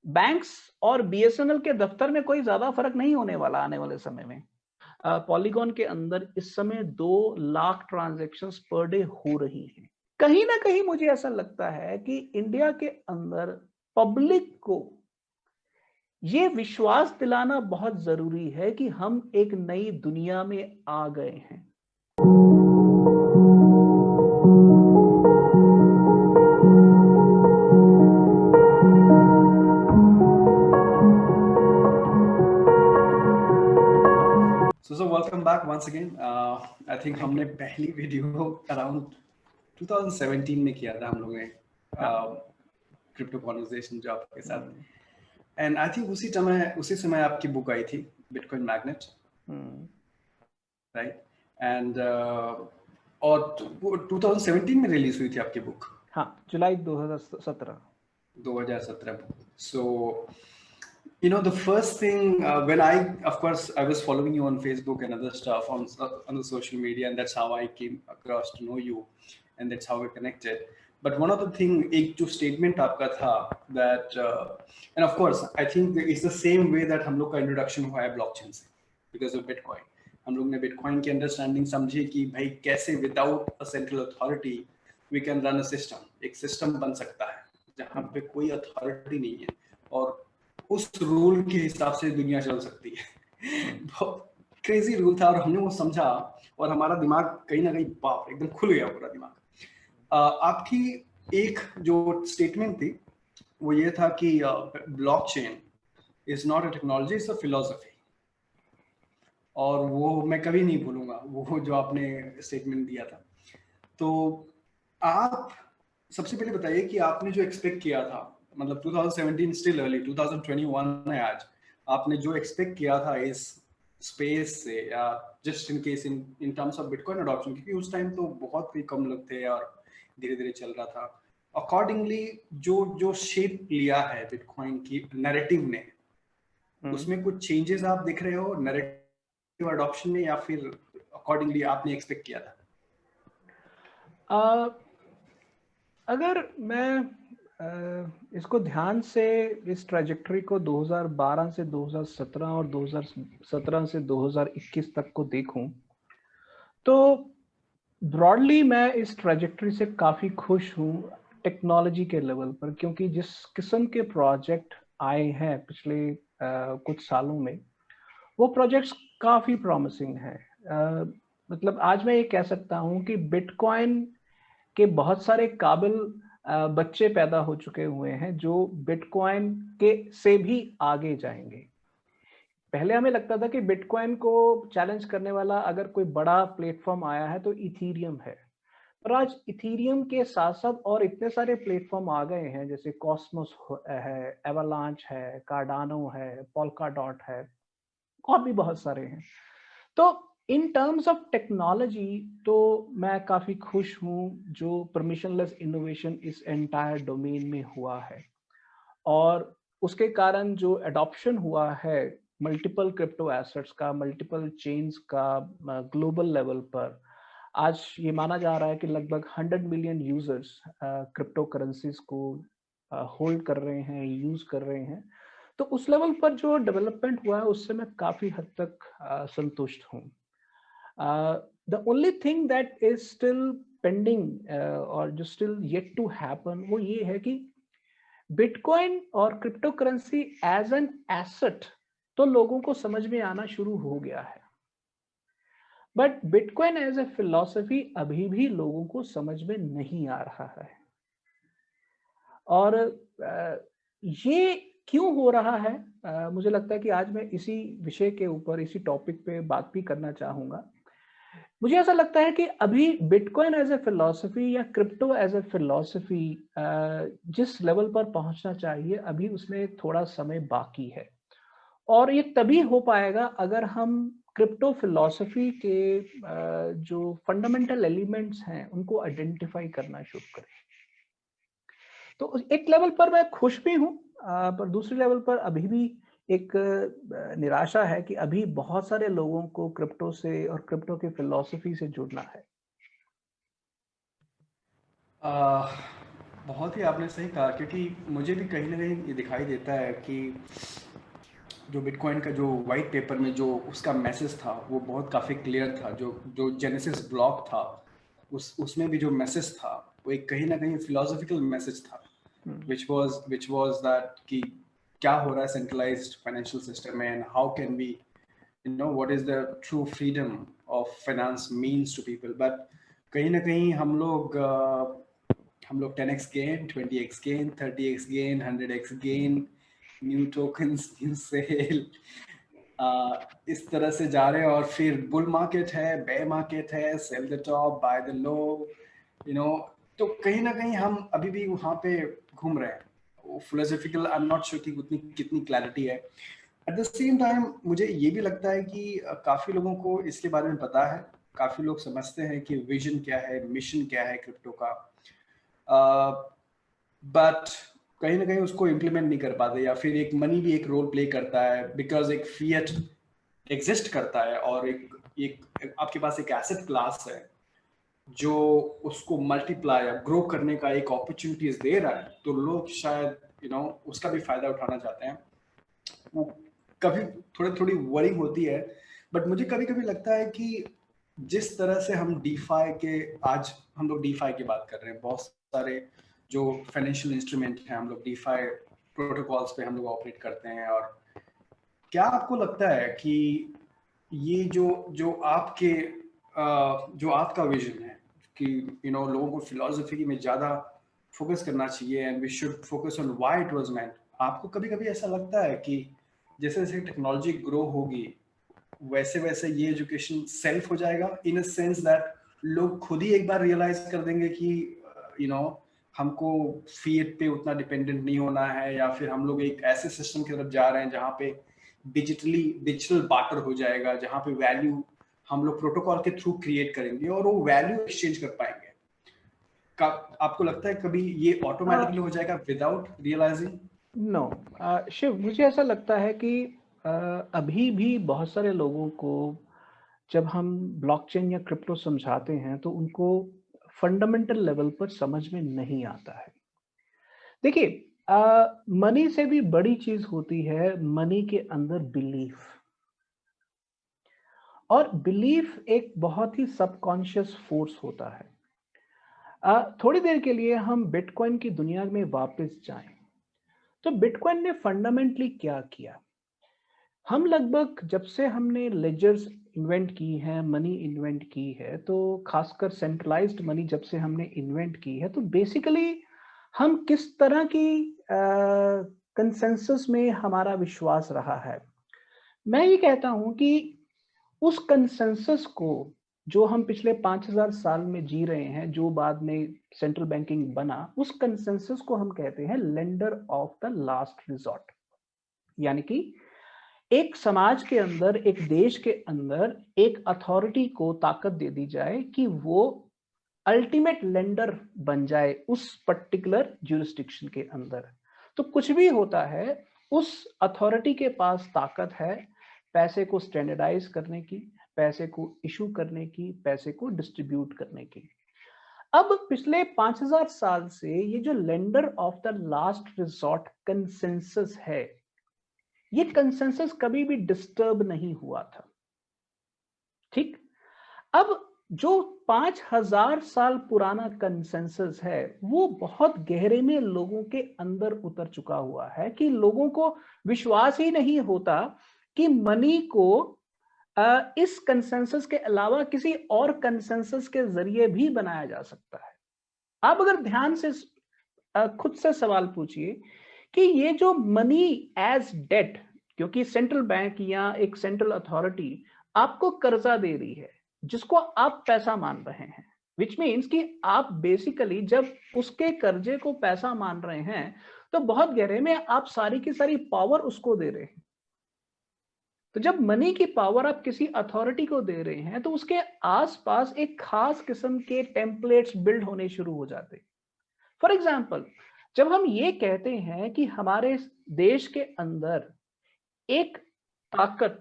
Banks और BSNL के दफ्तर में कोई ज्यादा फर्क नहीं होने वाला आने वाले समय में। पॉलीगॉन के अंदर इस समय 2 लाख ट्रांजैक्शंस पर डे हो रही हैं। कहीं ना कहीं मुझे ऐसा लगता है कि इंडिया के अंदर पब्लिक को ये विश्वास दिलाना बहुत जरूरी है कि हम एक नई दुनिया में आ गए हैं। So welcome back once again. I think हमने पहली वीडियो अराउंड 2017 में किया था हम लोग ने क्रिप्टो कॉन्वर्सेशन जो आपके साथ, एंड आई थिंक उसी समय आपकी बुक आई थी बिटकॉइन मैग्नेट, राइट? एंड और 2017 में रिलीज हुई थी आपकी बुक। हाँ, जुलाई 2017 book. So you know, the first thing when of course I was following you on Facebook and other stuff on the social media, and that's how I came across to know you, and that's how we connected. But one of the thing, एक जो statement आपका था that and of course I think it's the same way that हम लोग का introduction हुआ है blockchain से because of Bitcoin. हम लोग ने Bitcoin की understanding समझी कि भाई कैसे without a central authority we can run a system, एक system बन सकता है जहाँ पे कोई authority नहीं है और उस रूल के हिसाब से दुनिया चल सकती है। बहुत क्रेजी रूल था और हमने वो समझा और हमारा दिमाग कहीं ना कहीं बाप एकदम खुल गया पूरा दिमाग। आपकी एक जो स्टेटमेंट थी वो ये था कि blockchain is not a technology, it's a philosophy, और वो मैं कभी नहीं भूलूंगा वो जो आपने स्टेटमेंट दिया था। तो आप सबसे पहले बताइए कि आपने जो एक्सपेक्ट किया था, मतलब 2017 स्टिल अर्ली, 2021 है आज, आपने जो एक्सपेक्ट किया था इस स्पेस से, या just in case in terms of bitcoin adoption, क्योंकि उस टाइम तो बहुत ही कम लोग थे और धीरे धीरे चल रहा था, अकॉर्डिंगली जो शेप लिया है बिटकॉइन की नैरेटिव ने, उसमें कुछ चेंजेस आप दिख रहे हो नैरेटिव अडॉप्शन में, या फिर अकॉर्डिंगली आपने एक्सपेक्ट किया था? अगर मैं इसको ध्यान से इस ट्रैजेक्टरी को 2012 से 2017 और 2017 से 2021 तक को देखूं तो ब्रॉडली मैं इस ट्रैजेक्टरी से काफ़ी खुश हूं टेक्नोलॉजी के लेवल पर, क्योंकि जिस किस्म के प्रोजेक्ट आए हैं पिछले कुछ सालों में वो प्रोजेक्ट्स काफ़ी प्रॉमिसिंग हैं। मतलब आज मैं ये कह सकता हूं कि बिटकॉइन के बहुत सारे काबिल बच्चे पैदा हो चुके हुए हैं जो बिटकॉइन के से भी आगे जाएंगे। पहले हमें लगता था कि बिटकॉइन को चैलेंज करने वाला अगर कोई बड़ा प्लेटफॉर्म आया है तो इथीरियम है, पर आज इथीरियम के साथ साथ और इतने सारे प्लेटफॉर्म आ गए हैं, जैसे कॉस्मोस है, एवलांच है, कार्डानो है, पोल्काडॉट है, और भी बहुत सारे हैं। तो इन टर्म्स ऑफ टेक्नोलॉजी तो मैं काफी खुश हूं जो परमिशनलेस इनोवेशन इस एंटायर डोमेन में हुआ है, और उसके कारण जो एडॉप्शन हुआ है मल्टीपल क्रिप्टो एसेट्स का, मल्टीपल चेन्स का ग्लोबल लेवल पर, आज ये माना जा रहा है कि लगभग 100 मिलियन यूजर्स क्रिप्टो करेंसीज को होल्ड कर रहे हैं, यूज कर रहे हैं। तो उस लेवल पर जो डेवलपमेंट हुआ है उससे मैं काफी हद तक संतुष्ट हूँ। The only thing that is still pending और जो स्टिल येट टू हैपन वो ये है कि बिटकॉइन और crypto currency as an asset तो लोगों को समझ में आना शुरू हो गया है, but bitcoin as a philosophy अभी भी लोगों को समझ में नहीं आ रहा है। और ये क्यों हो रहा है, मुझे लगता है कि आज मैं इसी विषय के ऊपर, इसी टॉपिक पे बात भी करना चाहूंगा। मुझे ऐसा लगता है कि अभी बिटकॉइन एज ए फिलॉसफी या क्रिप्टो एज ए फिलॉसफी जिस लेवल पर पहुंचना चाहिए अभी उसमें थोड़ा समय बाकी है, और ये तभी हो पाएगा अगर हम क्रिप्टो फिलॉसफी के जो फंडामेंटल एलिमेंट्स हैं उनको आइडेंटिफाई करना शुरू करें। तो एक लेवल पर मैं खुश भी हूँ, पर दूसरे लेवल पर अभी भी एक निराशा है कि अभी बहुत सारे लोगों को क्रिप्टो से और क्रिप्टो के फिलॉसफी से जुड़ना है। बहुत ही आपने सही कहा, क्योंकि मुझे भी कहीं ना कहीं ये दिखाई देता है कि जो बिटकॉइन का जो वाइट पेपर में जो उसका मैसेज था वो बहुत काफ़ी क्लियर था। जो जो जेनेसिस ब्लॉक था उसमें भी जो मैसेज था वो एक कहीं ना कहीं फिलोसॉफिकल मैसेज था, which was that कि क्या हो रहा है सेंट्रलाइज्ड फाइनेंशियल सिस्टम में, and how can we what is the true freedom of finance means to people. But कहीं ना कहीं हम लोग 10x gain, 20x gain, 30x gain, 100x gain, new tokens, new sale, इस तरह से जा रहे हैं। और फिर बुल मार्केट है, बेयर मार्केट है, sell the top buy the low, you know. तो कहीं ना कहीं हम अभी भी वहाँ पे घूम रहे हैं। Philosophical I am not sure कि उतनी कितनी क्लैरिटी है। एट द सेम टाइम मुझे ये भी लगता है कि काफ़ी लोगों को इसके बारे में पता है, काफ़ी लोग समझते हैं कि विजन क्या है, मिशन क्या है क्रिप्टो का, बट कहीं ना कहीं उसको इम्प्लीमेंट नहीं कर पाते, या फिर एक मनी भी एक रोल प्ले करता है, बिकॉज एक फिएट एग्जिस्ट करता है और एक आपके पास एक एसेट क्लास है जो उसको मल्टीप्लाई या ग्रो करने का एक अपॉर्चुनिटीज दे रहा है। तो लोग शायद उसका भी फायदा उठाना चाहते हैं। वो कभी थोड़ी वरी होती है, बट मुझे कभी कभी लगता है कि जिस तरह से हम डीफाई के, आज हम लोग डीफाई की बात कर रहे हैं, बहुत सारे जो फाइनेंशियल इंस्ट्रूमेंट हैं, हम लोग डीफाई प्रोटोकॉल्स पे हम लोग ऑपरेट करते हैं। और क्या आपको लगता है कि ये जो आपके जो आपका विजन है कि लोगों को फिलोसफी में ज़्यादा फोकस करना चाहिए and we should focus on why it was meant, आपको कभी कभी ऐसा लगता है कि जैसे जैसे टेक्नोलॉजी ग्रो होगी वैसे वैसे ये एजुकेशन सेल्फ हो जाएगा, इन अ सेंस दैट लोग खुद ही एक बार रियलाइज कर देंगे कि हमको फीएट पे उतना डिपेंडेंट नहीं होना है, या फिर हम लोग एक ऐसे सिस्टम की तरफ जा रहे हैं जहाँ पे डिजिटल बार्टर हो जाएगा, जहाँ पे वैल्यू हम लोग प्रोटोकॉल के थ्रू क्रिएट करेंगे और वो वैल्यू एक्सचेंज कर पाएंगे। आपको लगता है कभी ये ऑटोमेटिकली हो जाएगा विदाउट रियलाइजिंग? नो शिव, मुझे ऐसा लगता है कि अभी भी बहुत सारे लोगों को जब हम ब्लॉकचेन या क्रिप्टो समझाते हैं तो उनको फंडामेंटल लेवल पर समझ में नहीं आता है। देखिए, मनी से भी बड़ी चीज होती है मनी के अंदर बिलीफ, और बिलीफ एक बहुत ही सबकॉन्शियस फोर्स होता है। थोड़ी देर के लिए हम बिटकॉइन की दुनिया में वापस जाएं, तो बिटकॉइन ने फंडामेंटली क्या किया? हम लगभग जब से हमने लेजर्स इन्वेंट की है, मनी इन्वेंट की है, तो खासकर सेंट्रलाइज्ड मनी जब से हमने इन्वेंट की है, तो बेसिकली हम किस तरह की कंसेंसस में हमारा विश्वास रहा है। मैं ये कहता हूं कि उस कंसेंसस को जो हम पिछले 5000 साल में जी रहे हैं, जो बाद में सेंट्रल बैंकिंग बना, उस कंसेंसस को हम कहते हैं lender of the last resort. यानी कि एक समाज के अंदर, एक देश के अंदर एक अथॉरिटी को ताकत दे दी जाए कि वो अल्टीमेट लेंडर बन जाए उस पर्टिकुलर ज्यूरिस्डिक्शन के अंदर। तो कुछ भी होता है, उस अथॉरिटी के पास ताकत है पैसे को स्टैंडर्डाइज करने की, पैसे को इशू करने की, पैसे को डिस्ट्रीब्यूट करने की। अब पिछले 5000 साल से ये जो lender of the last resort consensus है, ये कंसेंसस कभी भी डिस्टर्ब नहीं हुआ था। ठीक, अब जो 5000 साल पुराना कंसेंसस है वो बहुत गहरे में लोगों के अंदर उतर चुका हुआ है कि लोगों को विश्वास ही नहीं होता कि मनी को इस कंसेंसस के अलावा किसी और कंसेंसस के जरिए भी बनाया जा सकता है। आप अगर ध्यान से खुद से सवाल पूछिए कि ये जो मनी एज डेट, क्योंकि सेंट्रल बैंक या एक सेंट्रल अथॉरिटी आपको कर्जा दे रही है जिसको आप पैसा मान रहे हैं, विच मीन्स कि आप बेसिकली जब उसके कर्जे को पैसा मान रहे हैं तो बहुत गहरे में आप सारी की सारी पावर उसको दे रहे हैं। तो जब मनी की पावर आप किसी अथॉरिटी को दे रहे हैं तो उसके आसपास एक खास किस्म के टेम्पलेट्स बिल्ड होने शुरू हो जाते। फॉर एग्जाम्पल, जब हम ये कहते हैं कि हमारे देश के अंदर एक ताकत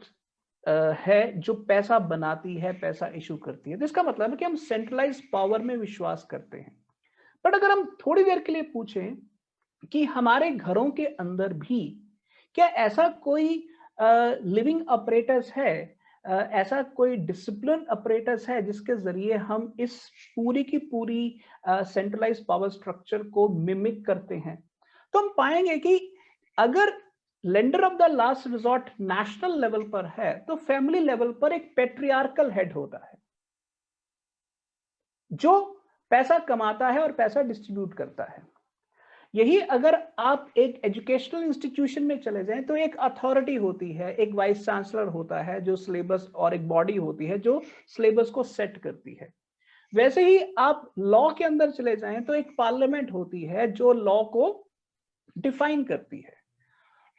है जो पैसा बनाती है, पैसा इशू करती है, तो इसका मतलब है कि हम सेंट्रलाइज पावर में विश्वास करते हैं। बट अगर हम थोड़ी देर के लिए पूछें कि हमारे घरों के अंदर भी क्या ऐसा कोई लिविंग अपरेटस है, ऐसा कोई डिसिप्लिन अपरेटस है जिसके जरिए हम इस पूरी की पूरी सेंट्रलाइज पावर स्ट्रक्चर को मिमिक करते हैं, तो हम पाएंगे कि अगर lender of the last resort national level पर है तो फैमिली लेवल पर एक पेट्रियार्कल हेड होता है जो पैसा कमाता है और पैसा डिस्ट्रीब्यूट करता है। यही अगर आप एक एजुकेशनल इंस्टीट्यूशन में चले जाएं तो एक अथॉरिटी होती है, एक वाइस चांसलर होता है जो सिलेबस, और एक बॉडी होती है जो सिलेबस को सेट करती है। वैसे ही आप लॉ के अंदर चले जाएं तो एक पार्लियामेंट होती है जो लॉ को डिफाइन करती है।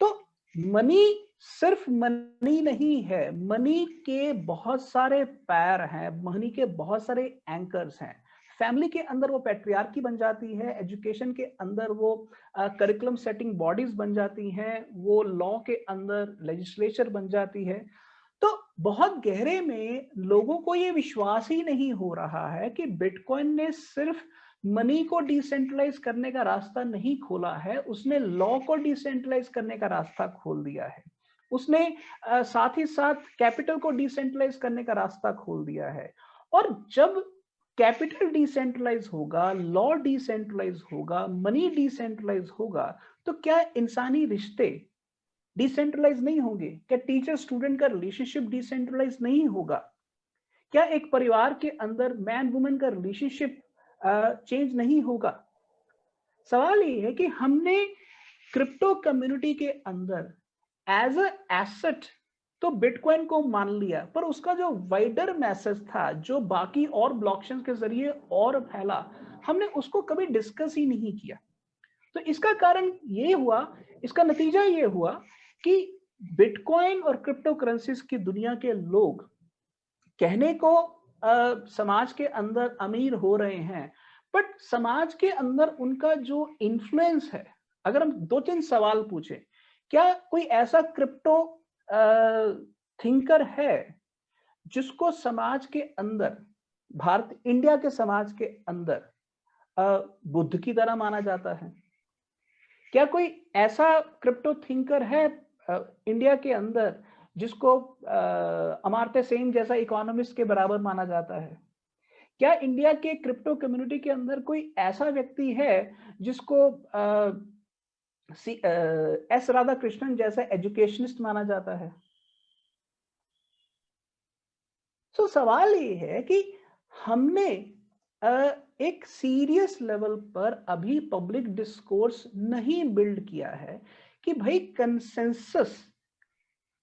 तो मनी सिर्फ मनी नहीं है, मनी के बहुत सारे पैर हैं, मनी के बहुत सारे एंकर्स हैं। फैमिली के अंदर वो पैट्रियार्की बन जाती है, एजुकेशन के अंदर वो करिकुलम सेटिंग बॉडीज बन जाती हैं, वो लॉ के अंदर लेजिस्लेचर बन जाती है। तो बहुत गहरे में लोगों को ये विश्वास ही नहीं हो रहा है कि बिटकॉइन ने सिर्फ मनी को डिसेंट्रलाइज करने का रास्ता नहीं खोला है, उसने लॉ को डिसेंट्रलाइज करने का रास्ता खोल दिया है। उसने साथ ही साथ कैपिटल को डिसेंट्रलाइज करने का रास्ता खोल दिया है। और जब कैपिटल डिसेंट्रलाइज होगा, लॉ डिसेंट्रलाइज होगा, मनी डिसेंट्रलाइज होगा, तो क्या इंसानी रिश्ते डिसेंट्रलाइज नहीं होंगे? क्या टीचर स्टूडेंट का रिलेशनशिप डिसेंट्रलाइज नहीं होगा? क्या एक परिवार के अंदर मैन वुमेन का रिलेशनशिप चेंज नहीं होगा? सवाल ये है कि हमने क्रिप्टो कम्युनिटी के अंदर एज अ एसेट तो बिटकॉइन को मान लिया, पर उसका जो वाइडर मैसेज था जो बाकी और ब्लॉकचेन के जरिए और फैला, हमने उसको कभी डिस्कस ही नहीं किया। तो इसका कारण ये हुआ, इसका नतीजा ये हुआ कि बिटकॉइन और क्रिप्टो करेंसीज की दुनिया के लोग कहने को समाज के अंदर अमीर हो रहे हैं, बट समाज के अंदर उनका जो इन्फ्लुएंस है, अगर हम दो तीन सवाल पूछें, क्या कोई ऐसा क्रिप्टो थिंकर है जिसको समाज के अंदर, भारत इंडिया के समाज के अंदर बुद्ध की तरह माना जाता है? क्या कोई ऐसा क्रिप्टो थिंकर है इंडिया के अंदर जिसको अमर्त्य सेन जैसा इकोनॉमिस्ट के बराबर माना जाता है? क्या इंडिया के क्रिप्टो कम्युनिटी के अंदर कोई ऐसा व्यक्ति है जिसको एस राधाकृष्णन जैसा एजुकेशनिस्ट माना जाता है? तो सवाल ये है कि हमने एक सीरियस लेवल पर अभी पब्लिक डिस्कोर्स नहीं बिल्ड किया है कि भाई कंसेंसस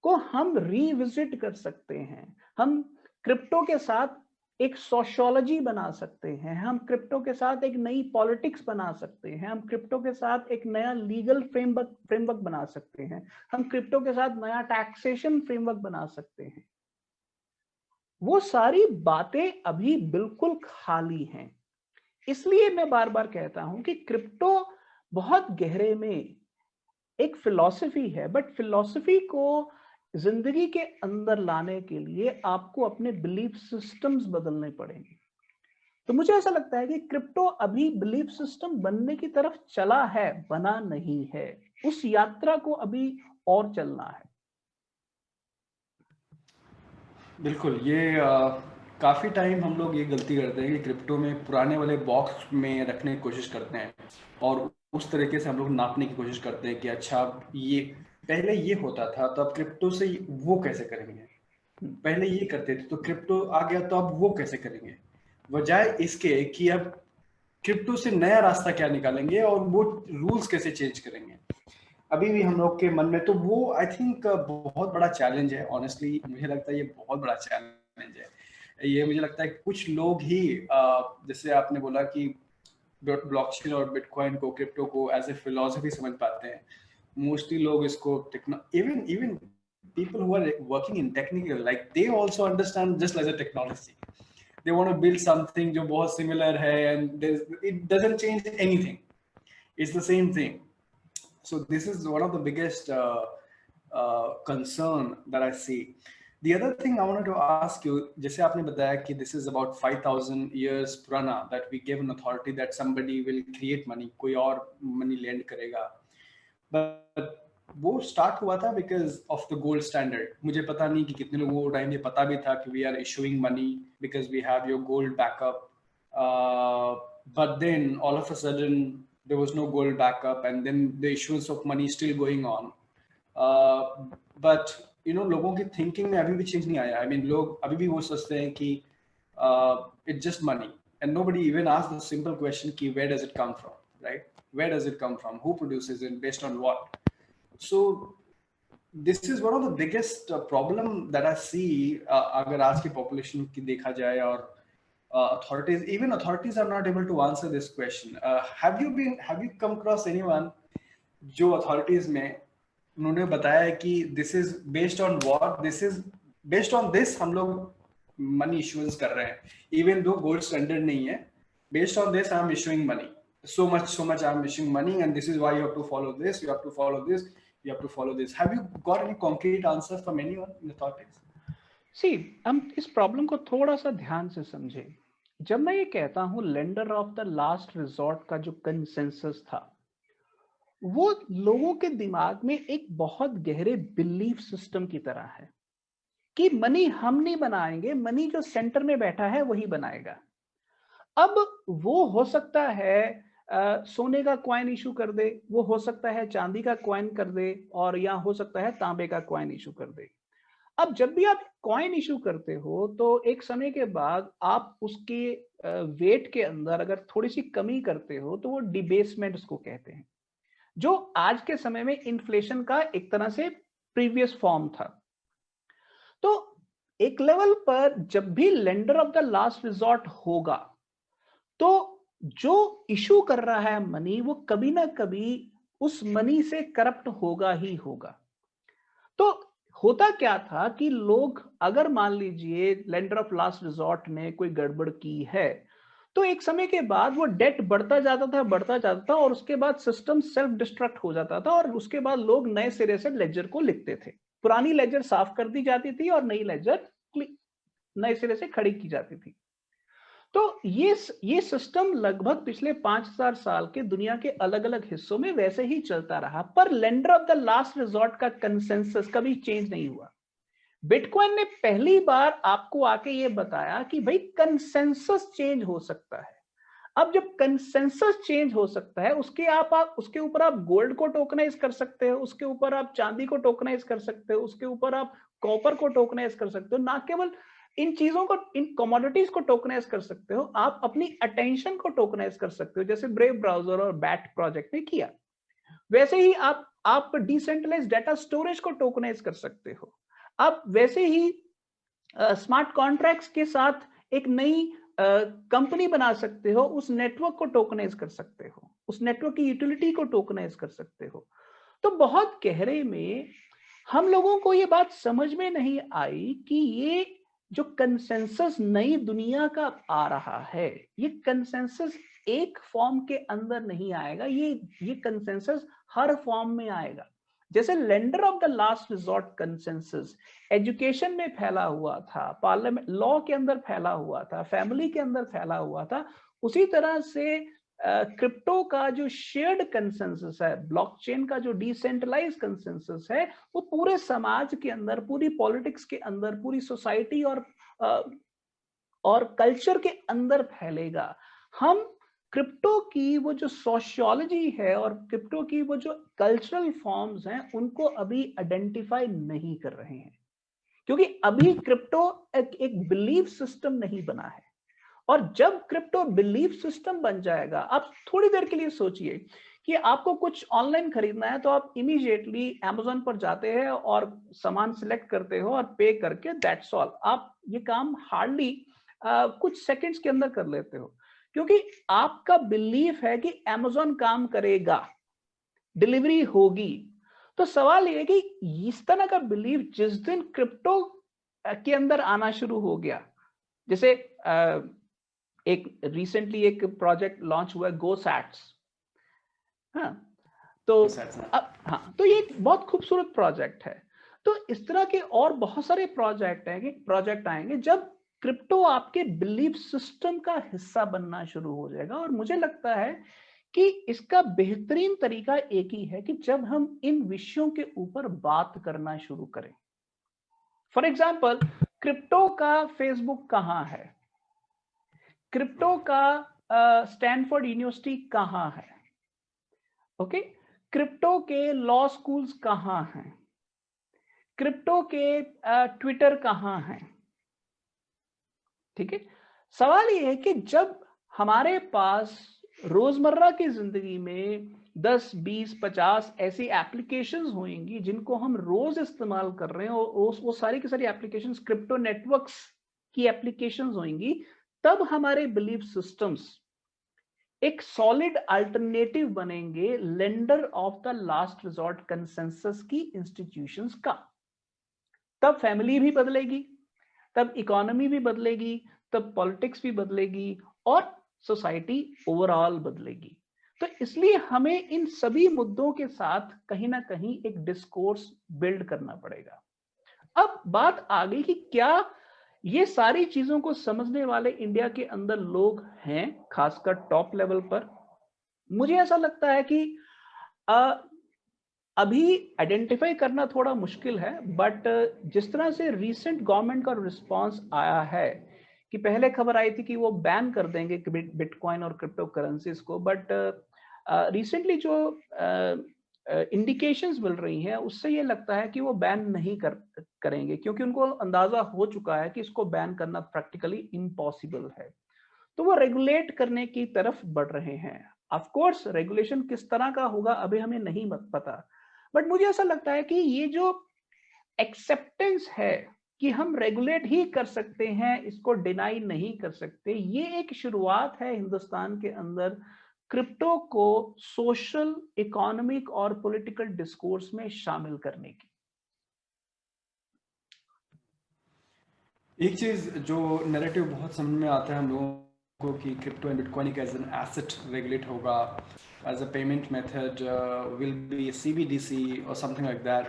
को हम रिविजिट कर सकते हैं, हम क्रिप्टो के साथ एक सोशियोलॉजी बना सकते हैं, हम क्रिप्टो के साथ एक नई पॉलिटिक्स बना सकते हैं, हम क्रिप्टो के साथ एक नया लीगल फ्रेमवर्क बना सकते हैं, हम क्रिप्टो के साथ नया टैक्सेशन फ्रेमवर्क बना सकते हैं। वो सारी बातें अभी बिल्कुल खाली हैं। इसलिए मैं बार बार कहता हूं कि क्रिप्टो बहुत गहरे में एक फिलॉसफी है, बट फिलॉसफी को जिंदगी के अंदर लाने के लिए आपको अपने बिलीफ सिस्टम्स बदलने पड़ेंगे। तो मुझे ऐसा लगता है कि क्रिप्टो अभी बिलीफ सिस्टम बनने की तरफ चला है, बना नहीं है। उस यात्रा को अभी और चलना है। बिल्कुल, ये काफ़ी टाइम हम लोग ये गलती करते हैं कि क्रिप्टो में पुराने वाले बॉक्स में रखने की कोशिश करते हैं और उस तरीके से हम लोग नापने की कोशिश करते हैं कि अच्छा ये पहले ये होता था तो अब क्रिप्टो से वो कैसे करेंगे, पहले ये करते थे तो क्रिप्टो आ गया तो अब वो कैसे करेंगे, बजाय इसके कि अब क्रिप्टो से नया रास्ता क्या निकालेंगे और वो रूल्स कैसे चेंज करेंगे। अभी भी हम लोग के मन में तो वो आई थिंक बहुत बड़ा चैलेंज है। ऑनेस्टली मुझे लगता है ये बहुत बड़ा चैलेंज है। ये मुझे लगता है कि कुछ लोग ही जैसे आपने बोला कि ब्लॉकचेन और बिटकॉइन को, क्रिप्टो को एज ए फिलॉसफी समझ पाते हैं। मोस्टली लोग इसको even people who are working in technical, like they also understand just like the technology. They want to build something जो बहुत similar है and it doesn't change anything. It's the same thing. So this is one of the biggest concern that I see. The other thing I wanted to ask you, जैसे आपने बताया कि this is about 5,000 years पुराना, that we give an authority that somebody will create money, कोई और money lend करेगा, but वो start हुआ था because of the gold standard. मुझे पता नहीं कि कितने लोगों को टाइम ये पता भी था कि we are issuing money because we have your gold backup, but then all of a sudden there was no gold backup, and then the issuance of money is still going on. But you know, लोगों की thinking में अभी भी change नहीं आया. I mean लोग अभी भी वो सोचते हैं कि it's just money, and nobody even ask the simple question कि where does it come from, right? Where does it come from, who produces it, based on what? So this is one of the biggest problem that I see. अगर आज की population की देखा जाए, और authorities are not able to answer this question. Have you come across anyone जो authorities में उन्होंने बताया कि this is based on what, this is based on this हम लोग money issuance कर रहे हैं, even though gold standard नहीं है, based on this I'm issuing money, so much I'm issuing money, and this is why you have to follow this, you have to follow this, you have to follow this. Have you got any concrete answer from anyone in authorities? See, हम इस problem को थोड़ा सा ध्यान से समझे. जब मैं ये कहता हूं lender of the last resort का जो कंसेंसस था, वो लोगों के दिमाग में एक बहुत गहरे बिलीफ सिस्टम की तरह है कि मनी हम नहीं बनाएंगे, मनी जो सेंटर में बैठा है वही बनाएगा. अब वो हो सकता है सोने का कॉइन इशू कर दे, वो हो सकता है चांदी का कॉइन कर दे, और या हो सकता है तांबे का कॉइन इशू कर दे. अब जब भी आप कॉइन इशू करते हो तो एक समय के बाद आप उसके वेट के अंदर अगर थोड़ी सी कमी करते हो तो वो डिबेसमेंट उसको कहते हैं, जो आज के समय में इन्फ्लेशन का एक तरह से प्रीवियस फॉर्म था. तो एक लेवल पर जब भी lender of the last resort होगा तो जो इशू कर रहा है मनी, वो कभी ना कभी उस मनी से करप्ट होगा ही होगा. तो होता क्या था कि लोग, अगर मान लीजिए लेंडर ऑफ लास्ट रिजॉर्ट ने कोई गड़बड़ की है, तो एक समय के बाद वो डेट बढ़ता जाता था, और उसके बाद सिस्टम सेल्फ डिस्ट्रक्ट हो जाता था, और उसके बाद लोग नए सिरे से लेजर को लिखते थे. पुरानी लेजर साफ कर दी जाती थी और नई लेजर नए सिरे से खड़ी की जाती थी. तो ये सिस्टम लगभग पिछले 5000 साल के दुनिया के अलग अलग हिस्सों में वैसे ही चलता रहा, पर lender of the last resort का कंसेंसस कभी चेंज नहीं हुआ. बिटकॉइन ने पहली बार आपको आके ये बताया कि भाई कंसेंसस चेंज हो सकता है. अब जब कंसेंसस चेंज हो सकता है, उसके ऊपर आप गोल्ड को टोकनाइज कर सकते हो, उसके ऊपर आप चांदी को टोकनाइज कर सकते हो, उसके ऊपर आप कॉपर को टोकनाइज कर सकते हो. ना केवल इन चीजों को, इन कमोडिटीज को टोकनाइज कर सकते हो, आप अपनी अटेंशन को टोकनाइज कर सकते हो, जैसे ब्रेव ब्राउजर और बैट प्रोजेक्ट ने किया. वैसे ही आप डिसेंट्रलाइज्ड डाटा स्टोरेज को टोकनाइज कर सकते हो. आप वैसे ही स्मार्ट कॉन्ट्रैक्ट्स के साथ एक नई कंपनी बना सकते हो, उस नेटवर्क को टोकनाइज कर सकते हो, उस नेटवर्क की यूटिलिटी को टोकनाइज कर सकते हो. तो बहुत गहरे में हम लोगों को ये बात समझ में नहीं आई कि ये जो कंसेंसस नई दुनिया का आ रहा है, ये कंसेंसस एक फॉर्म के अंदर नहीं आएगा, ये कंसेंसस हर फॉर्म में आएगा. जैसे lender of the last resort consensus education में फैला हुआ था, पार्लियामेंट लॉ के अंदर फैला हुआ था, फैमिली के अंदर फैला हुआ था, उसी तरह से क्रिप्टो का जो शेयर्ड कंसेंसस है, ब्लॉकचेन का जो डिसेंट्रलाइज्ड कंसेंसस है, वो पूरे समाज के अंदर, पूरी पॉलिटिक्स के अंदर, पूरी सोसाइटी और कल्चर के अंदर फैलेगा. हम क्रिप्टो की वो जो सोशियोलॉजी है और क्रिप्टो की वो जो कल्चरल फॉर्म्स हैं, उनको अभी आइडेंटिफाई नहीं कर रहे हैं, क्योंकि अभी क्रिप्टो एक बिलीफ सिस्टम नहीं बना है. और जब क्रिप्टो बिलीफ सिस्टम बन जाएगा, आप थोड़ी देर के लिए सोचिए कि आपको कुछ ऑनलाइन खरीदना है तो आप इमीडिएटली Amazon पर जाते हैं और सामान सिलेक्ट करते हो और पे करके दैट्स ऑल. आप ये काम हार्डली कुछ सेकंड्स के अंदर कर लेते हो, क्योंकि आपका बिलीफ है कि Amazon काम करेगा, डिलीवरी होगी. तो सवाल ये है कि इस तरह का बिलीफ जिस दिन क्रिप्टो के अंदर आना शुरू हो गया, जैसे एक रिसेंटली एक प्रोजेक्ट लॉन्च हुआ है GoSats. हाँ, तो अब हाँ, तो ये बहुत खूबसूरत प्रोजेक्ट है. तो इस तरह के और बहुत सारे प्रोजेक्ट आएंगे जब क्रिप्टो आपके बिलीफ सिस्टम का हिस्सा बनना शुरू हो जाएगा। और मुझे लगता है कि इसका बेहतरीन तरीका एक ही है कि जब हम इन विषयों के ऊपर बात करना शुरू करें। फॉर एग्जाम्पल, क्रिप्टो का फेसबुक कहां है, क्रिप्टो का स्टैनफोर्ड यूनिवर्सिटी कहां है, ओके, क्रिप्टो के लॉ स्कूल्स कहां हैं, क्रिप्टो के ट्विटर कहां हैं, ठीक है। सवाल यह है कि जब हमारे पास रोजमर्रा की जिंदगी में 10, 20, 50 ऐसी एप्लीकेशंस होंगी जिनको हम रोज इस्तेमाल कर रहे हैं और वो सारी की सारी एप्लीकेशंस क्रिप्टो नेटवर्क्स की एप्लीकेशंस होंगी, तब हमारे बिलीफ सिस्टम्स एक सॉलिड अल्टरनेटिव बनेंगे lender of the last resort consensus की इंस्टीट्यूशंस का। तब फैमिली भी बदलेगी, तब इकोनॉमी भी बदलेगी, तब पॉलिटिक्स भी बदलेगी और सोसाइटी ओवरऑल बदलेगी। तो इसलिए हमें इन सभी मुद्दों के साथ कहीं ना कहीं एक डिस्कोर्स बिल्ड करना पड़ेगा। अब बात आ गई कि क्या ये सारी चीजों को समझने वाले इंडिया के अंदर लोग हैं, खासकर टॉप लेवल पर। मुझे ऐसा लगता है कि अभी आइडेंटिफाई करना थोड़ा मुश्किल है, बट जिस तरह से रीसेंट गवर्नमेंट का रिस्पांस आया है कि पहले खबर आई थी कि वो बैन कर देंगे बिटकॉइन और क्रिप्टो करेंसीज को, बट रिसेंटली जो इंडिकेशंस मिल रही हैं उससे ये लगता है कि वो बैन नहीं करेंगे, क्योंकि उनको अंदाजा हो चुका है कि इसको बैन करना प्रैक्टिकली इम्पॉसिबल है। तो वो रेगुलेट करने की तरफ बढ़ रहे हैं। ऑफ कोर्स रेगुलेशन किस तरह का होगा अभी हमें नहीं पता, बट मुझे ऐसा लगता है कि ये जो एक्सेप्टेंस है कि हम रेगुलेट ही कर सकते हैं, इसको डिनाई नहीं कर सकते, ये एक शुरुआत है हिंदुस्तान के अंदर क्रिप्टो को सोशल, इकोनॉमिक और पॉलिटिकल डिस्कोर्स में शामिल करने की। एक चीज जो नैरेटिव बहुत समझ में आता है हम लोगों को कि crypto and bitcoin as an asset regulate होगा, as a payment method will be CBDC और समथिंग लाइक दैट।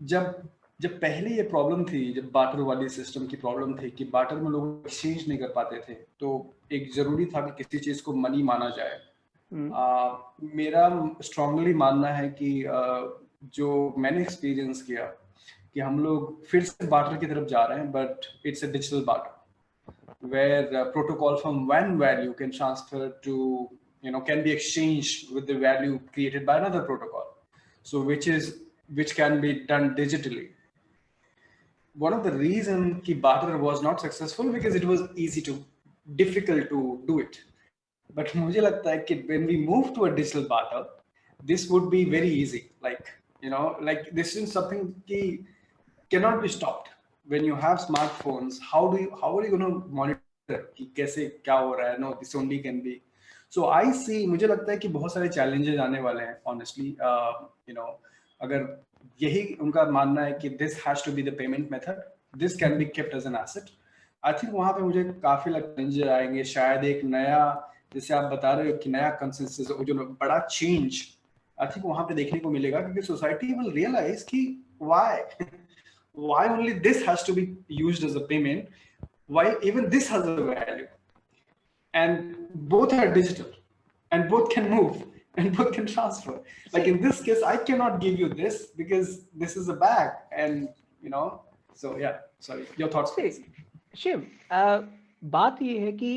जब पहले ये प्रॉब्लम थी, जब बार्टर वाली सिस्टम की प्रॉब्लम थी कि बार्टर में लोग एक्सचेंज नहीं कर पाते थे, तो एक जरूरी था कि किसी चीज को मनी माना जाए। मेरा स्ट्रांगली मानना है कि जो मैंने एक्सपीरियंस किया कि हम लोग फिर से बार्टर की तरफ जा रहे हैं, but it's a digital barter where protocol from one value can transfer to can be exchanged with the value created by another protocol, so which can be done digitally. One of the reasons कि barter was not successful because it was difficult to do it. But मुझे लगता है कि when we move to a digital barter, this would be very easy. Like this is something that cannot be stopped. When you have smartphones, how are you going to monitor कि कैसे क्या हो रहा है? No, this only can be. So I see, मुझे लगता है कि बहुत सारे challenges आने वाले हैं. Honestly, अगर यही उनका मानना है कि this has to be the payment method, this can be kept as an asset. I think वहाँ पे मुझे काफी challenges आएंगे. शायद एक नया, जैसे आप बता रहे हो कि नया consensus, जो बड़ा change, I think वहाँ पे देखने को मिलेगा, क्योंकि society will realize कि why only this has to be used as a payment, why even this has a value, and both are digital and both can move and both can transfer. Like in this case, I cannot give you this because this is a bag, and so yeah, sorry, your thoughts please. Shiv, बात ये है कि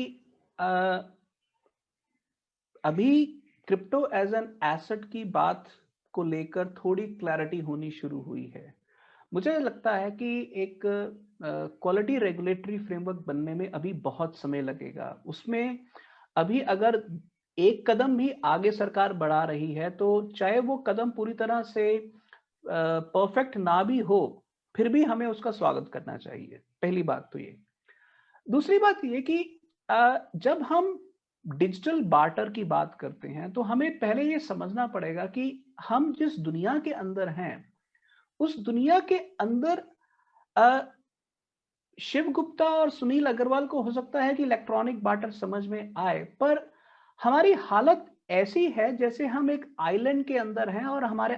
अभी crypto as an asset की बात को लेकर थोड़ी क्लैरिटी होनी शुरू हुई है। मुझे लगता है कि एक क्वालिटी रेगुलेटरी फ्रेमवर्क बनने में अभी बहुत समय लगेगा। उसमें अभी अगर एक कदम भी आगे सरकार बढ़ा रही है, तो चाहे वो कदम पूरी तरह से परफेक्ट ना भी हो, फिर भी हमें उसका स्वागत करना चाहिए। पहली बात तो ये। दूसरी बात ये कि जब हम डिजिटल बार्टर की बात करते हैं तो हमें पहले ये समझना पड़ेगा कि हम जिस दुनिया के अंदर हैं, उस दुनिया के अंदर शिव गुप्ता और सुनील अग्रवाल को हो सकता है कि इलेक्ट्रॉनिक बार्टर समझ में आए, पर हमारी हालत ऐसी है जैसे हम एक आइलैंड के अंदर हैं और हमारे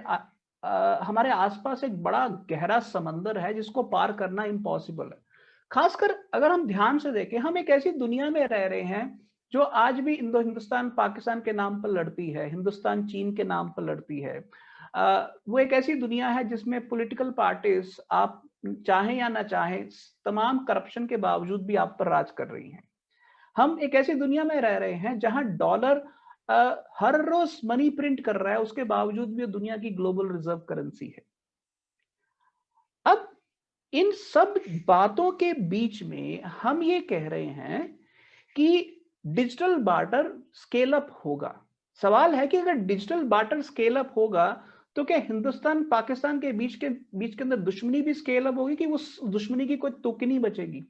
हमारे आसपास एक बड़ा गहरा समंदर है जिसको पार करना इम्पॉसिबल है। खासकर अगर हम ध्यान से देखें, हम एक ऐसी दुनिया में रह रहे हैं जो आज भी हिंदुस्तान पाकिस्तान के नाम पर लड़ती है, हिंदुस्तान चीन के नाम पर लड़ती है। वो एक ऐसी दुनिया है जिसमें पॉलिटिकल पार्टीज, आप चाहें या ना चाहें, तमाम करप्शन के बावजूद भी आप पर राज कर रही हैं। हम एक ऐसी दुनिया में रह रहे हैं जहां डॉलर हर रोज मनी प्रिंट कर रहा है, उसके बावजूद भी दुनिया की ग्लोबल रिजर्व करेंसी है। अब इन सब बातों के बीच में हम ये कह रहे हैं कि डिजिटल बार्टर स्केल अप होगा। सवाल है कि अगर डिजिटल बार्टर स्केल अप होगा तो क्या हिंदुस्तान पाकिस्तान के बीच के अंदर दुश्मनी भी स्केल अप होगी कि उस दुश्मनी की कोई तुक नहीं बचेगी?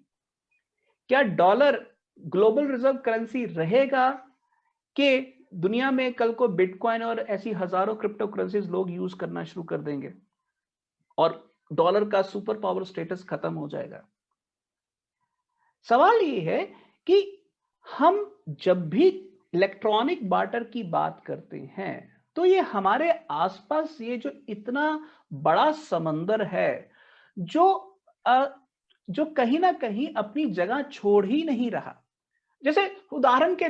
क्या डॉलर ग्लोबल रिजर्व करेंसी रहेगा कि दुनिया में कल को बिटकॉइन और ऐसी हजारों क्रिप्टो करेंसीज लोग यूज करना शुरू कर देंगे और डॉलर का सुपर पावर स्टेटस खत्म हो जाएगा? सवाल ये है कि हम जब भी इलेक्ट्रॉनिक बार्टर की बात करते हैं तो ये हमारे आसपास ये जो इतना बड़ा समंदर है जो जो कहीं ना कहीं अपनी जगह छोड़ ही नहीं रहा। जैसे उदाहरण के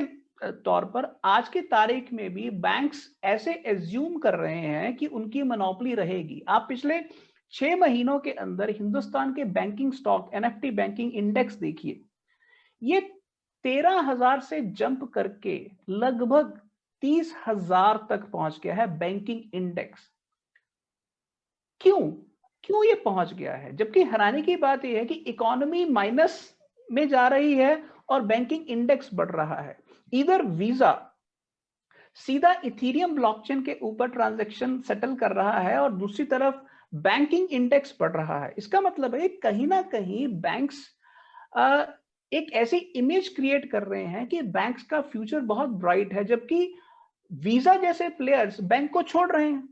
तौर पर आज की तारीख में भी बैंक्स ऐसे एज्यूम कर रहे हैं कि उनकी मोनोपोली रहेगी। आप पिछले 6 महीनों के अंदर हिंदुस्तान के banking stock, NFT banking index देखिए, ये 13,000 से जंप करके लगभग 30,000 तक पहुंच गया है बैंकिंग इंडेक्स। क्यों ये पहुंच गया है? जबकि हैरानी की बात यह है कि इकोनॉमी माइनस में जा रही है और बैंकिंग इंडेक्स बढ़ रहा है। इधर वीजा सीधा इथेरियम ब्लॉकचेन के ऊपर ट्रांजैक्शन सेटल कर रहा है और दूसरी तरफ बैंकिंग इंडेक्स बढ़ रहा है। इसका मतलब है कहीं ना कहीं बैंक्स एक ऐसी इमेज क्रिएट कर रहे हैं कि बैंक्स का फ्यूचर बहुत ब्राइट है, जबकि वीजा जैसे प्लेयर्स बैंक को छोड़ रहे हैं।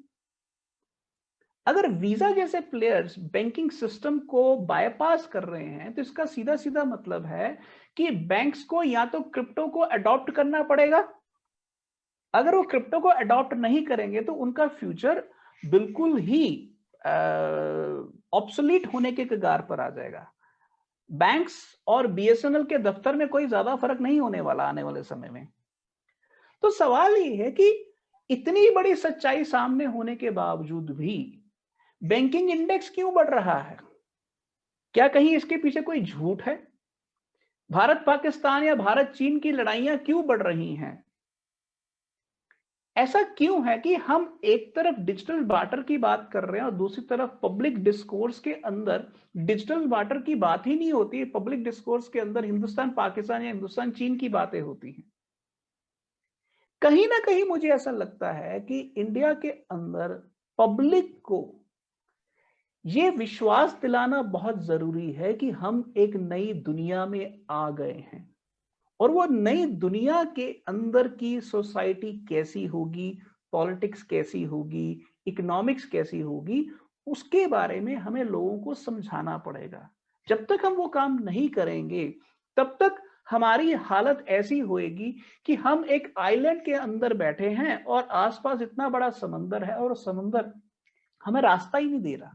अगर वीजा जैसे प्लेयर्स बैंकिंग सिस्टम को बायपास कर रहे हैं तो इसका सीधा सीधा मतलब है कि बैंक्स को या तो क्रिप्टो को अडॉप्ट करना पड़ेगा। अगर वो क्रिप्टो को अडॉप्ट नहीं करेंगे तो उनका फ्यूचर बिल्कुल ही ऑब्सोलीट होने के कगार पर आ जाएगा। बैंक्स और बीएसएनएल के दफ्तर में कोई ज्यादा फर्क नहीं होने वाला आने वाले समय में। तो सवाल ये है कि इतनी बड़ी सच्चाई सामने होने के बावजूद भी बैंकिंग इंडेक्स क्यों बढ़ रहा है? क्या कहीं इसके पीछे कोई झूठ है? भारत पाकिस्तान या भारत चीन की लड़ाइयां क्यों बढ़ रही हैं? ऐसा क्यों है कि हम एक तरफ डिजिटल बार्टर की बात कर रहे हैं और दूसरी तरफ पब्लिक डिस्कोर्स के अंदर डिजिटल बार्टर की बात ही नहीं होती? पब्लिक डिस्कोर्स के अंदर हिंदुस्तान पाकिस्तान या हिंदुस्तान चीन की बातें होती हैं। कहीं ना कहीं मुझे ऐसा लगता है कि इंडिया के अंदर पब्लिक को ये विश्वास दिलाना बहुत जरूरी है कि हम एक नई दुनिया में आ गए हैं और वो नई दुनिया के अंदर की सोसाइटी कैसी होगी, पॉलिटिक्स कैसी होगी, इकोनॉमिक्स कैसी होगी, उसके बारे में हमें लोगों को समझाना पड़ेगा। जब तक हम वो काम नहीं करेंगे तब तक हमारी हालत ऐसी होएगी कि हम एक आइलैंड के अंदर बैठे हैं और आसपास इतना बड़ा समंदर है और समंदर हमें रास्ता ही नहीं दे रहा।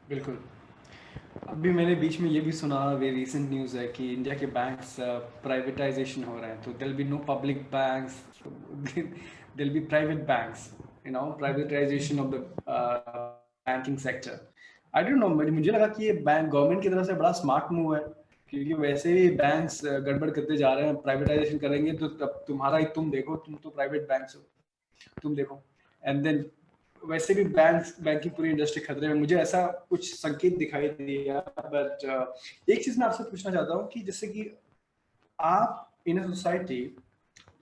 बिल्कुल। अभी मैंने बीच में ये भी सुना, वे रिसेंट न्यूज़ है कि इंडिया के बैंक्स प्राइवेटाइजेशन हो रहे हैं, तो there be no public banks, there be private banks, you know, privatisation of the banking sector. I don't know, मुझे लगा कि ये बैंक गवर्नमेंट की तरफ से बड़ा स्मार्ट मूव है, क्योंकि वैसे ही बैंक्स गड़बड़ करते जा रहे हैं। प्राइवेटाइजेशन करेंगे तो तब तुम्हारा ही, तुम देखो, तुम तो प्राइवेट बैंक्स हो, तुम देखो, एंड देन वैसे भी बैंकिंग पूरी इंडस्ट्री खतरे में, मुझे ऐसा कुछ संकेत दिखाई दिया। बट एक चीज मैं आपसे पूछना चाहता हूँ कि जैसे कि आप in a society,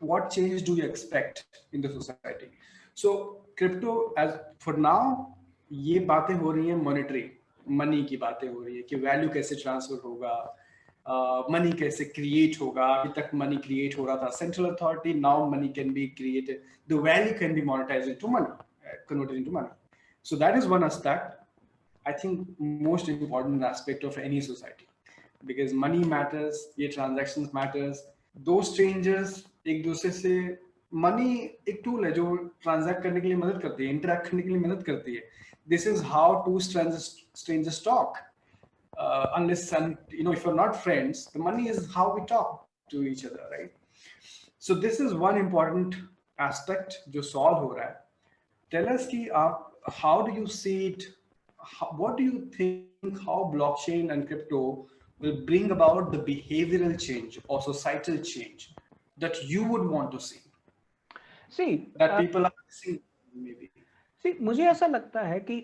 what change do you expect in the society? So crypto as for now, ये बातें हो रही हैं मॉनेटरी, मनी की बातें हो रही है कि वैल्यू कैसे ट्रांसफर होगा, मनी कैसे क्रिएट होगा। अभी तक मनी क्रिएट हो रहा था central authority, now money can be created, the value can be monetised into money, converted into money. So that is one aspect, I think, most important aspect of any society, because money matters, ये transactions matters, दो strangers एक दूसरे से, money एक tool है जो transact करने के लिए मदद करती है, इंटरेक्ट करने के लिए मदद करती है. This is how two strangers talk. Unless and if you're not friends, the money is how we talk to each other, right? So this is one important aspect जो solve हो रहा है. Tell us कि आप, how do you see it, what do you think, how blockchain and crypto will bring about the behavioral change or societal change that you would want to see, See, that people are missing maybe? See, मुझे ऐसा लगता है कि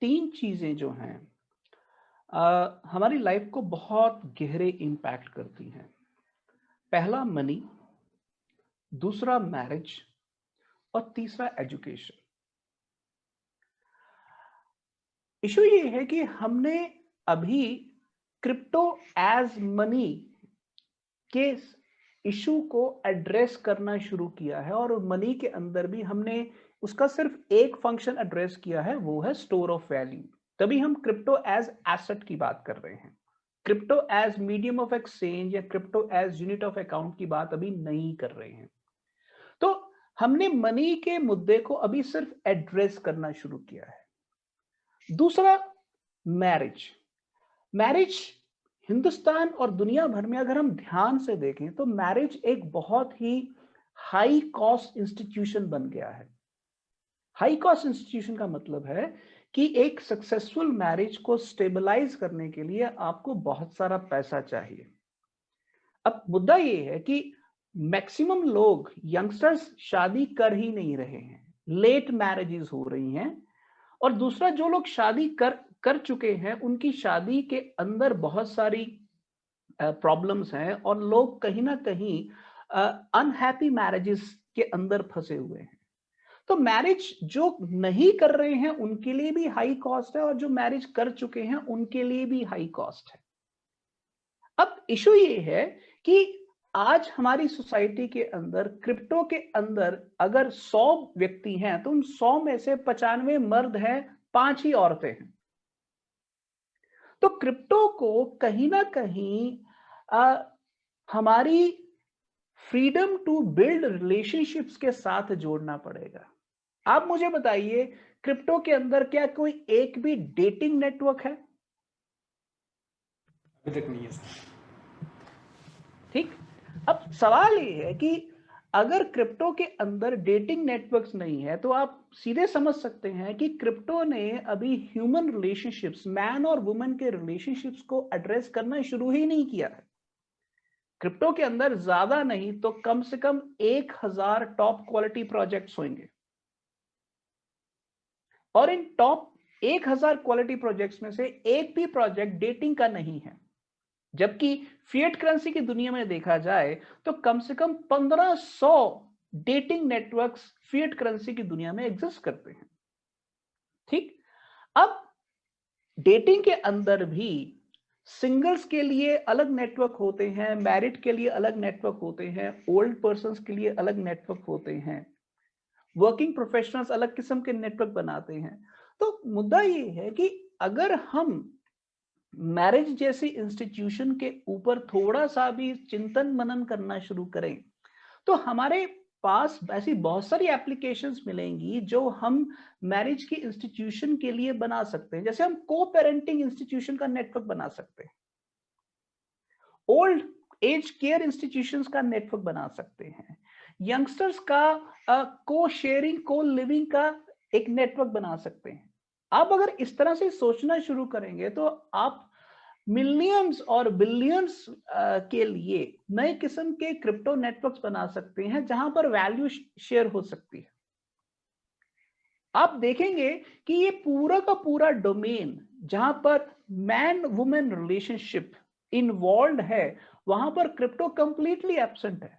तीन चीजें जो हैं हमारी लाइफ को बहुत गहरे इम्पैक्ट करती हैं. पहला मनी, दूसरा मैरिज और तीसरा एजुकेशन. इशू ये है कि हमने अभी क्रिप्टो एज मनी के इशू को एड्रेस करना शुरू किया है, और मनी के अंदर भी हमने उसका सिर्फ एक फंक्शन एड्रेस किया है, वो है स्टोर ऑफ वैल्यू. तभी हम क्रिप्टो एज एसेट की बात कर रहे हैं. Crypto as medium of exchange या crypto as unit of account की बात अभी नहीं कर रहे हैं. तो हमने मनी के मुद्दे को अभी सिर्फ एड्रेस करना शुरू किया है. दूसरा मैरिज. मैरिज हिंदुस्तान और दुनिया भर में अगर हम ध्यान से देखें तो मैरिज एक बहुत ही हाई कॉस्ट इंस्टीट्यूशन बन गया है. हाई कॉस्ट इंस्टीट्यूशन का मतलब है कि एक सक्सेसफुल मैरिज को स्टेबलाइज करने के लिए आपको बहुत सारा पैसा चाहिए. अब मुद्दा ये है कि मैक्सिमम लोग यंगस्टर्स शादी कर ही नहीं रहे हैं, लेट मैरिजेस हो रही हैं. और दूसरा, जो लोग शादी कर चुके हैं उनकी शादी के अंदर बहुत सारी प्रॉब्लम्स हैं, और लोग कहीं ना कहीं अनहैप्पी मैरिजेस के अंदर फंसे हुए हैं. तो मैरिज जो नहीं कर रहे हैं उनके लिए भी हाई कॉस्ट है, और जो मैरिज कर चुके हैं उनके लिए भी हाई कॉस्ट है. अब इशू ये है कि आज हमारी सोसाइटी के अंदर क्रिप्टो के अंदर अगर 100 व्यक्ति हैं तो उन 100 में से 95 मर्द हैं, 5 ही औरतें हैं. तो क्रिप्टो को कहीं ना कहीं हमारी फ्रीडम टू बिल्ड रिलेशनशिप्स के साथ जोड़ना पड़ेगा. आप मुझे बताइए, क्रिप्टो के अंदर क्या कोई एक भी डेटिंग नेटवर्क है? अभी तक नहीं है. ठीक. अब सवाल ये है कि अगर क्रिप्टो के अंदर डेटिंग नेटवर्क्स नहीं है तो आप सीधे समझ सकते हैं कि क्रिप्टो ने अभी ह्यूमन रिलेशनशिप्स, मैन और वुमेन के रिलेशनशिप्स को एड्रेस करना शुरू ही नहीं किया है. क्रिप्टो के अंदर ज्यादा नहीं तो कम से कम 1000 टॉप क्वालिटी प्रोजेक्ट्स होंगे, और इन टॉप 1000 क्वालिटी प्रोजेक्ट्स में से एक भी प्रोजेक्ट डेटिंग का नहीं है. जबकि फिएट करेंसी की दुनिया में देखा जाए तो कम से कम 1500 डेटिंग नेटवर्क्स फिएट करेंसी की दुनिया में एग्जिस्ट करते हैं. ठीक. अब डेटिंग के अंदर भी सिंगल्स के लिए अलग नेटवर्क होते हैं, मैरिड के लिए अलग नेटवर्क होते हैं, ओल्ड पर्संस के लिए अलग नेटवर्क होते हैं, वर्किंग प्रोफेशनल्स अलग किस्म के नेटवर्क बनाते हैं. तो मुद्दा ये है कि अगर हम मैरिज जैसी इंस्टीट्यूशन के ऊपर थोड़ा सा भी चिंतन मनन करना शुरू करें तो हमारे पास ऐसी बहुत सारी एप्लीकेशंस मिलेंगी जो हम मैरिज की इंस्टीट्यूशन के लिए बना सकते हैं. जैसे हम को पेरेंटिंग इंस्टीट्यूशन का नेटवर्क बना सकते हैं, ओल्ड एज केयर इंस्टीट्यूशंस का नेटवर्क बना सकते हैं, यंगस्टर्स का को शेयरिंग, को लिविंग का एक नेटवर्क बना सकते हैं. आप अगर इस तरह से सोचना शुरू करेंगे तो आप मिलियंस और बिलियंस के लिए नए किस्म के क्रिप्टो नेटवर्क्स बना सकते हैं जहां पर वैल्यू शेयर हो सकती है. आप देखेंगे कि ये पूरा का पूरा डोमेन जहां पर मैन वुमेन रिलेशनशिप इन्वॉल्व है, वहां पर क्रिप्टो कंप्लीटली एब्सेंट है.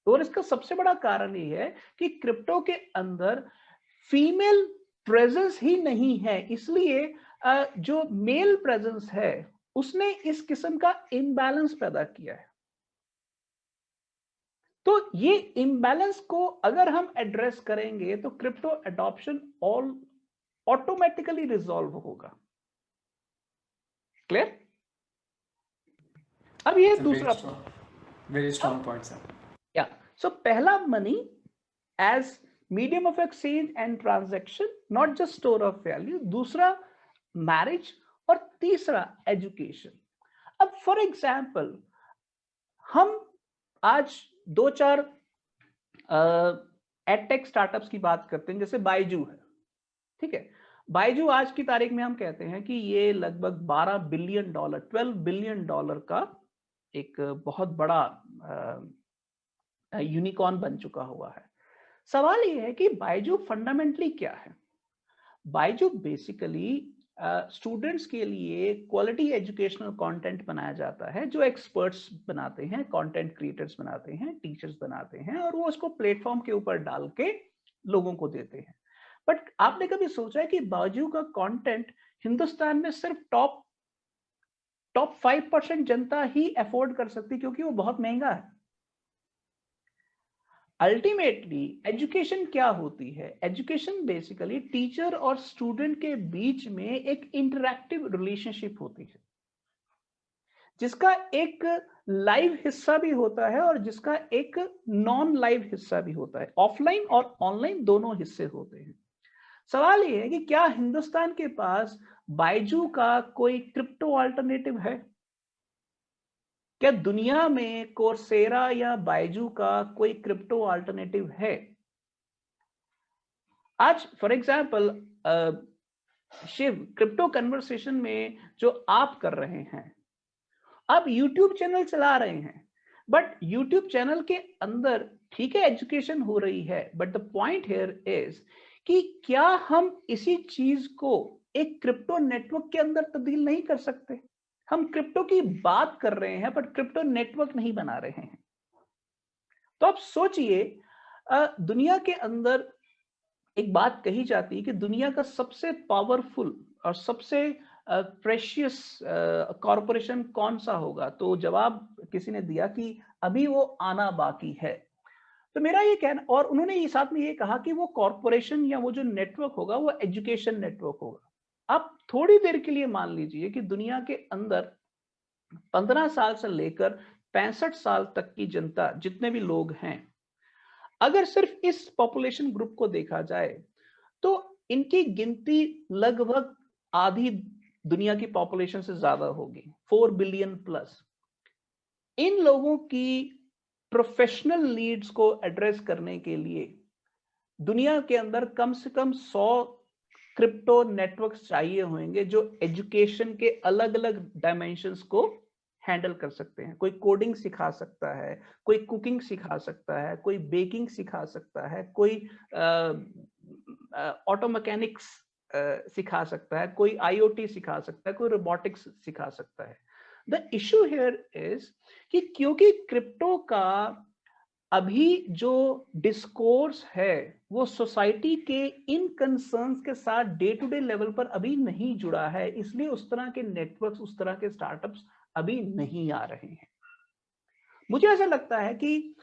और इसका सबसे बड़ा कारण ये है कि क्रिप्टो के अंदर फीमेल प्रेजेंस ही नहीं है, इसलिए जो मेल प्रेजेंस है उसने इस किस्म का इम्बैलेंस पैदा किया है. तो ये इम्बैलेंस को अगर हम एड्रेस करेंगे तो क्रिप्टो एडॉप्शन ऑटोमेटिकली रिजॉल्व होगा. क्लियर? अब ये दूसरा वेरी स्ट्रॉन्ग पॉइंट सर। या सो पहला money as medium of exchange and transaction, not just store of value. दूसरा मैरिज, और तीसरा एजुकेशन। अब फॉर एग्जाम्पल हम आज 2-4 एडटेक स्टार्टअप्स की बात करते हैं, जैसे बायजू है, ठीक है। बायजू आज की तारीख में हम कहते हैं कि ये लगभग $12 बिलियन, $12 बिलियन का एक बहुत बड़ा यूनिकॉर्न बन चुका हुआ है। सवाल ये है कि बायजू फंडामेंटली क्या है। बायजू बेसिकली स्टूडेंट्स के लिए क्वालिटी एजुकेशनल कंटेंट बनाया जाता है, जो एक्सपर्ट्स बनाते हैं, कंटेंट क्रिएटर्स बनाते हैं, टीचर्स बनाते हैं, और वो उसको प्लेटफॉर्म के ऊपर डाल के लोगों को देते हैं। बट आपने कभी सोचा है कि बायजू का कंटेंट हिंदुस्तान में सिर्फ टॉप 5% जनता ही अफोर्ड कर सकती, क्योंकि वो बहुत महंगा है। अल्टीमेटली एजुकेशन क्या होती है? एजुकेशन बेसिकली टीचर और स्टूडेंट के बीच में एक इंटरैक्टिव रिलेशनशिप होती है, जिसका एक लाइव हिस्सा भी होता है और जिसका एक नॉन लाइव हिस्सा भी होता है। ऑफलाइन और ऑनलाइन दोनों हिस्से होते हैं। सवाल ये है कि क्या हिंदुस्तान के पास बायजू का कोई क्रिप्टो अल्टरनेटिव है? क्या दुनिया में कोर्सेरा या बायजू का कोई क्रिप्टो अल्टरनेटिव है? आज for example Shiv, crypto conversation में जो आप कर रहे हैं, आप YouTube चैनल चला रहे हैं, बट YouTube चैनल के अंदर ठीक है एजुकेशन हो रही है, but the point here is कि क्या हम इसी चीज को एक क्रिप्टो नेटवर्क के अंदर तब्दील नहीं कर सकते? हम क्रिप्टो की बात कर रहे हैं बट क्रिप्टो नेटवर्क नहीं बना रहे हैं। तो आप सोचिए, दुनिया के अंदर एक बात कही जाती है कि दुनिया का सबसे पावरफुल और सबसे प्रेशियस कॉरपोरेशन कौन सा होगा? तो जवाब किसी ने दिया कि अभी वो आना बाकी है। तो मेरा ये कहना, और उन्होंने ये साथ में ये कहा कि वो कॉरपोरेशन या वो जो नेटवर्क होगा वो एजुकेशन नेटवर्क होगा। आप थोड़ी देर के लिए मान लीजिए कि दुनिया के अंदर 15 साल से लेकर 65 साल तक की जनता, जितने भी लोग हैं, अगर सिर्फ इस पॉपुलेशन ग्रुप को देखा जाए तो इनकी गिनती लगभग आधी दुनिया की पॉपुलेशन से ज्यादा होगी, 4 बिलियन प्लस। इन लोगों की प्रोफेशनल नीड्स को एड्रेस करने के लिए दुनिया के अंदर कम से कम 100 क्रिप्टो नेटवर्क्स चाहिए होंगे, जो एजुकेशन के अलग अलग डायमेंशंस को हैंडल कर सकते हैं। कोई कोडिंग सिखा सकता है, कोई कुकिंग सिखा सकता है, कोई बेकिंग सिखा सकता है, कोई ऑटो मैकेनिक्स सिखा सकता है, कोई आईओटी सिखा सकता है, कोई रोबोटिक्स सिखा सकता है। द इशू हियर इज कि क्योंकि क्रिप्टो का अभी जो डिस्कोर्स है वो सोसाइटी के इन कंसर्न्स के साथ डे टू डे लेवल पर अभी नहीं जुड़ा है, इसलिए उस तरह के नेटवर्क्स, उस तरह के स्टार्टअप्स अभी नहीं आ रहे हैं। मुझे ऐसा लगता है कि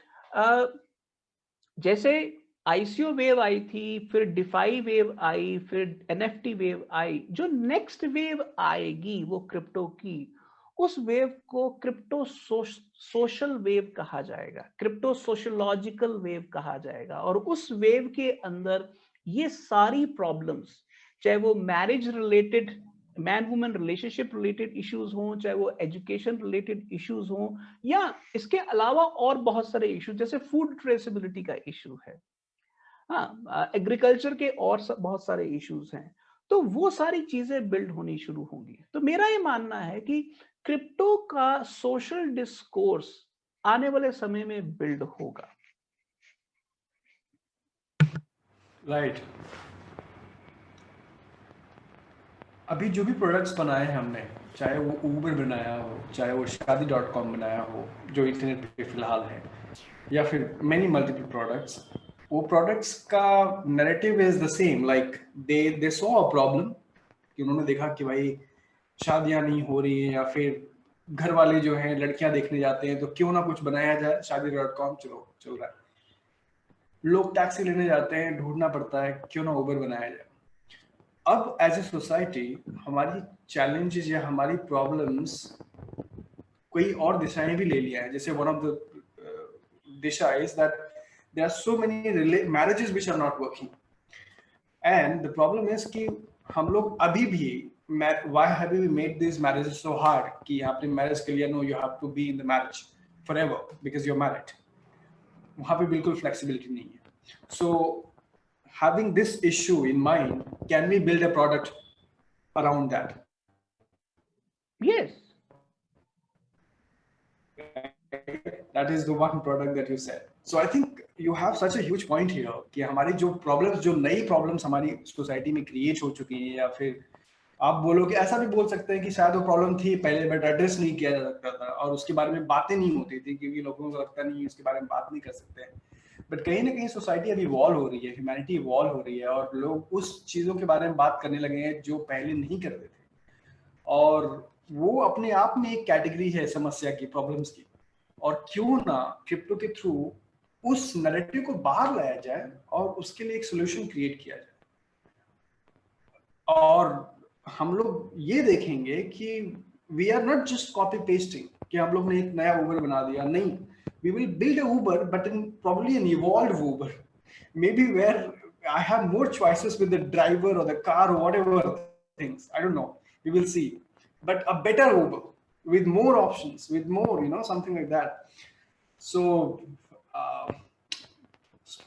जैसे आईसीओ वेव आई थी, फिर डिफाई वेव आई, फिर एनएफटी वेव आई, जो नेक्स्ट वेव आएगी वो क्रिप्टो की, उस वेव को क्रिप्टो सोशल वेव कहा जाएगा, क्रिप्टो सोशलॉजिकल वेव कहा जाएगा। और उस वेव के अंदर ये सारी प्रॉब्लम्स, चाहे वो marriage related, man women relationship related issues हों, चाहे वो एजुकेशन रिलेटेड इश्यूज हों, या इसके अलावा और बहुत सारे इश्यूज, जैसे फूड ट्रेसेबिलिटी का इश्यू है, हाँ, एग्रीकल्चर के और बहुत सारे इश्यूज हैं, तो वो सारी चीजें बिल्ड होनी शुरू होंगी। तो मेरा ये मानना है कि क्रिप्टो का सोशल डिस्कोर्स आने वाले समय में बिल्ड होगा। राइट। अभी जो भी प्रोडक्ट्स बनाए हैं हमने, चाहे वो ऊबर बनाया हो, चाहे वो शादी.com बनाया हो जो इंटरनेट पे फिलहाल है, या फिर मेनी मल्टीपल प्रोडक्ट्स, वो प्रोडक्ट्स का narrative is the same. Like they saw a problem कि उन्होंने देखा कि भाई शादियां नहीं हो रही हैं, या फिर घर वाले जो हैं लड़कियां देखने जाते हैं, तो क्यों ना कुछ बनाया जाए। शादी.com चलो चल रहा है, लोग टैक्सी लेने जाते हैं, ढूंढना पड़ता है, क्यों ना उबर बनाया जाए। अब एज ए सोसाइटी हमारी चैलेंजेस या हमारी प्रॉब्लम्स कोई और दिशाएं भी ले लिया है. जैसे one of the disha is that there are so many marriages which are not working, and the problem is कि हम लोग अभी भी why have we made these marriages so hard कि आपने marriage के लिए no you have to be in the marriage forever because you're married. वहाँ पे बिल्कुल flexibility नहीं है. So having this issue in mind, can we build a product around that? Yes. That is the one product that you said. So I think you have such a huge point here कि हमारी जो problems, जो नई problems हमारी society में create हो चुकी हैं, या फिर आप बोलो कि ऐसा भी बोल सकते हैं कि शायद वो problem थी पहले बट एड्रेस नहीं किया जा सकता था और उसके बारे में बातें नहीं होती थी क्योंकि लोगों को लगता नहीं उसके बारे में बात नहीं कर सकते हैं. बट कहीं ना कहीं सोसाइटी अभी इवॉल्व हो रही है, ह्यूमैनिटी इवॉल्व हो रही है और लोग उस चीज़ों के बारे में बात करने लगे हैं जो पहले नहीं करते थे. और वो अपने आप में एक कैटेगरी है समस्या की, प्रॉब्लम्स की. और क्यों ना क्रिप्टो के थ्रू उस नैरेटिव को बाहर लाया जाए और उसके लिए एक सोल्यूशन क्रिएट किया जाए. और हम लोग ये देखेंगे कि we are not just copy pasting कि हम लोग ने एक नया उबर बना दिया. नहीं, we will build a Uber, but in probably an evolved Uber, maybe where I have more choices with the driver or the car or whatever things. I don't know. We will see. But a better Uber with more options, with more, something like that. So,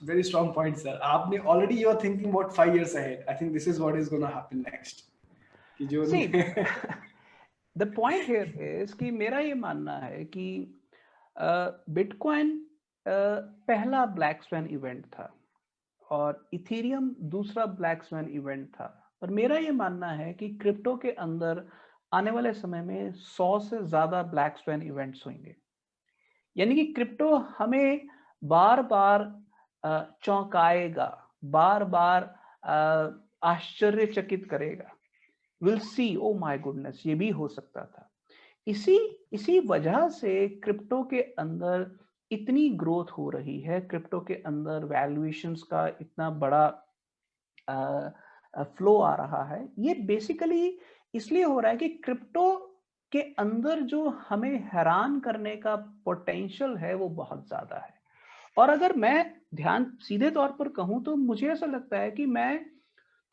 very strong point, sir. Already you are thinking about 5 years ahead. I think this is what is going to happen next. See, the point here is कि मेरा ये मानना है कि bitcoin पहला black swan event था और Ethereum दूसरा ब्लैक स्वैन इवेंट था. और मेरा ये मानना है कि क्रिप्टो के अंदर आने वाले समय में 100 से ज्यादा ब्लैक स्वैन इवेंट्स होंगे. यानी कि क्रिप्टो हमें बार बार चौंकाएगा, बार बार आश्चर्यचकित करेगा. Will see, oh my goodness, ये भी हो सकता था. इसी वजह से क्रिप्टो के अंदर इतनी ग्रोथ हो रही है, क्रिप्टो के अंदर वैल्यूएशंस का इतना बड़ा फ्लो आ रहा है. ये बेसिकली इसलिए हो रहा है कि क्रिप्टो के अंदर जो हमें हैरान करने का पोटेंशियल है वो बहुत ज्यादा है. और अगर मैं ध्यान सीधे तौर पर कहूं तो मुझे ऐसा लगता है कि मैं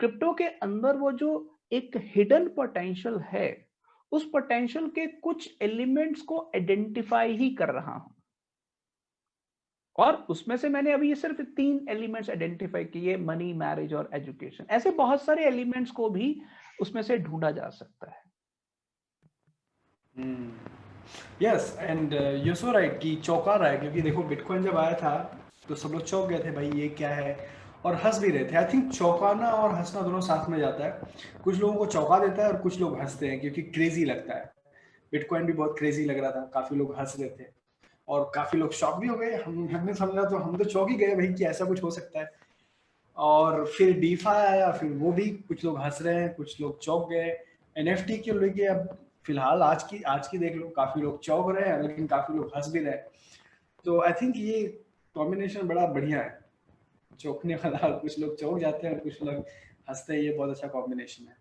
क्रिप्टो के अंदर वो जो एक हिडन पोटेंशियल है, उस पोटेंशियल के कुछ एलिमेंट्स को आइडेंटिफाई ही कर रहा हूं. और उसमें से मैंने अभी ये सिर्फ 3 एलिमेंट्स आइडेंटिफाई किए, मनी, मैरिज और एजुकेशन. ऐसे बहुत सारे एलिमेंट्स को भी उसमें से ढूंढा जा सकता है. Yes, and you so right कि चौंका रहा है क्योंकि देखो बिटकॉइन जब आया था तो सब लोग चौंक गए थे, भाई ये क्या है, और हंस भी रहे थे. आई थिंक चौंकाना और हंसना दोनों साथ में जाता है. कुछ लोगों को चौंका देता है और कुछ लोग हंसते हैं क्योंकि क्रेजी लगता है. बिटकॉइन भी बहुत क्रेजी लग रहा था, काफी लोग हंस रहे थे और काफी लोग शॉक भी हो गए. हमने समझा तो हम तो चौंक ही गए भाई कि ऐसा कुछ हो सकता है. और फिर डीफाई आया, फिर वो भी कुछ लोग हंस रहे हैं, कुछ लोग चौंक गए. एनएफटी के लेके अब फिलहाल आज की देख लो, काफी लोग चौंक रहे हैं लेकिन काफी लोग हंस भी रहे हैं. तो आई थिंक ये कॉम्बिनेशन बड़ा बढ़िया है, चौंकने वाला. कुछ लोग चौंक जाते हैं और कुछ लोग हंसते हैं. ये बहुत अच्छा कॉम्बिनेशन है.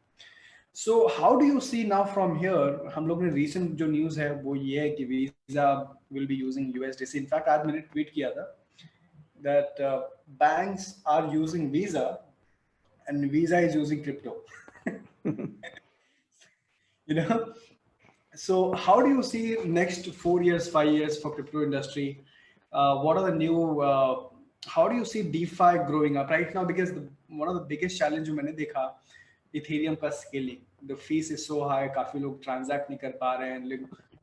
So how do you see now from here? हम लोग ने रीसेंट जो न्यूज़ है वो ये है कि visa will be using USDC. In fact आज मैंने ट्वीट किया था that banks are using Visa and Visa is using crypto. So how do you see next 4 years, 5 years for crypto industry? What are the new how do you see DeFi growing up right now? Because one of the biggest challenge मैंने देखा Ethereum का scaling. The fees is so high, काफी लोग transact नहीं कर पा रहे हैं.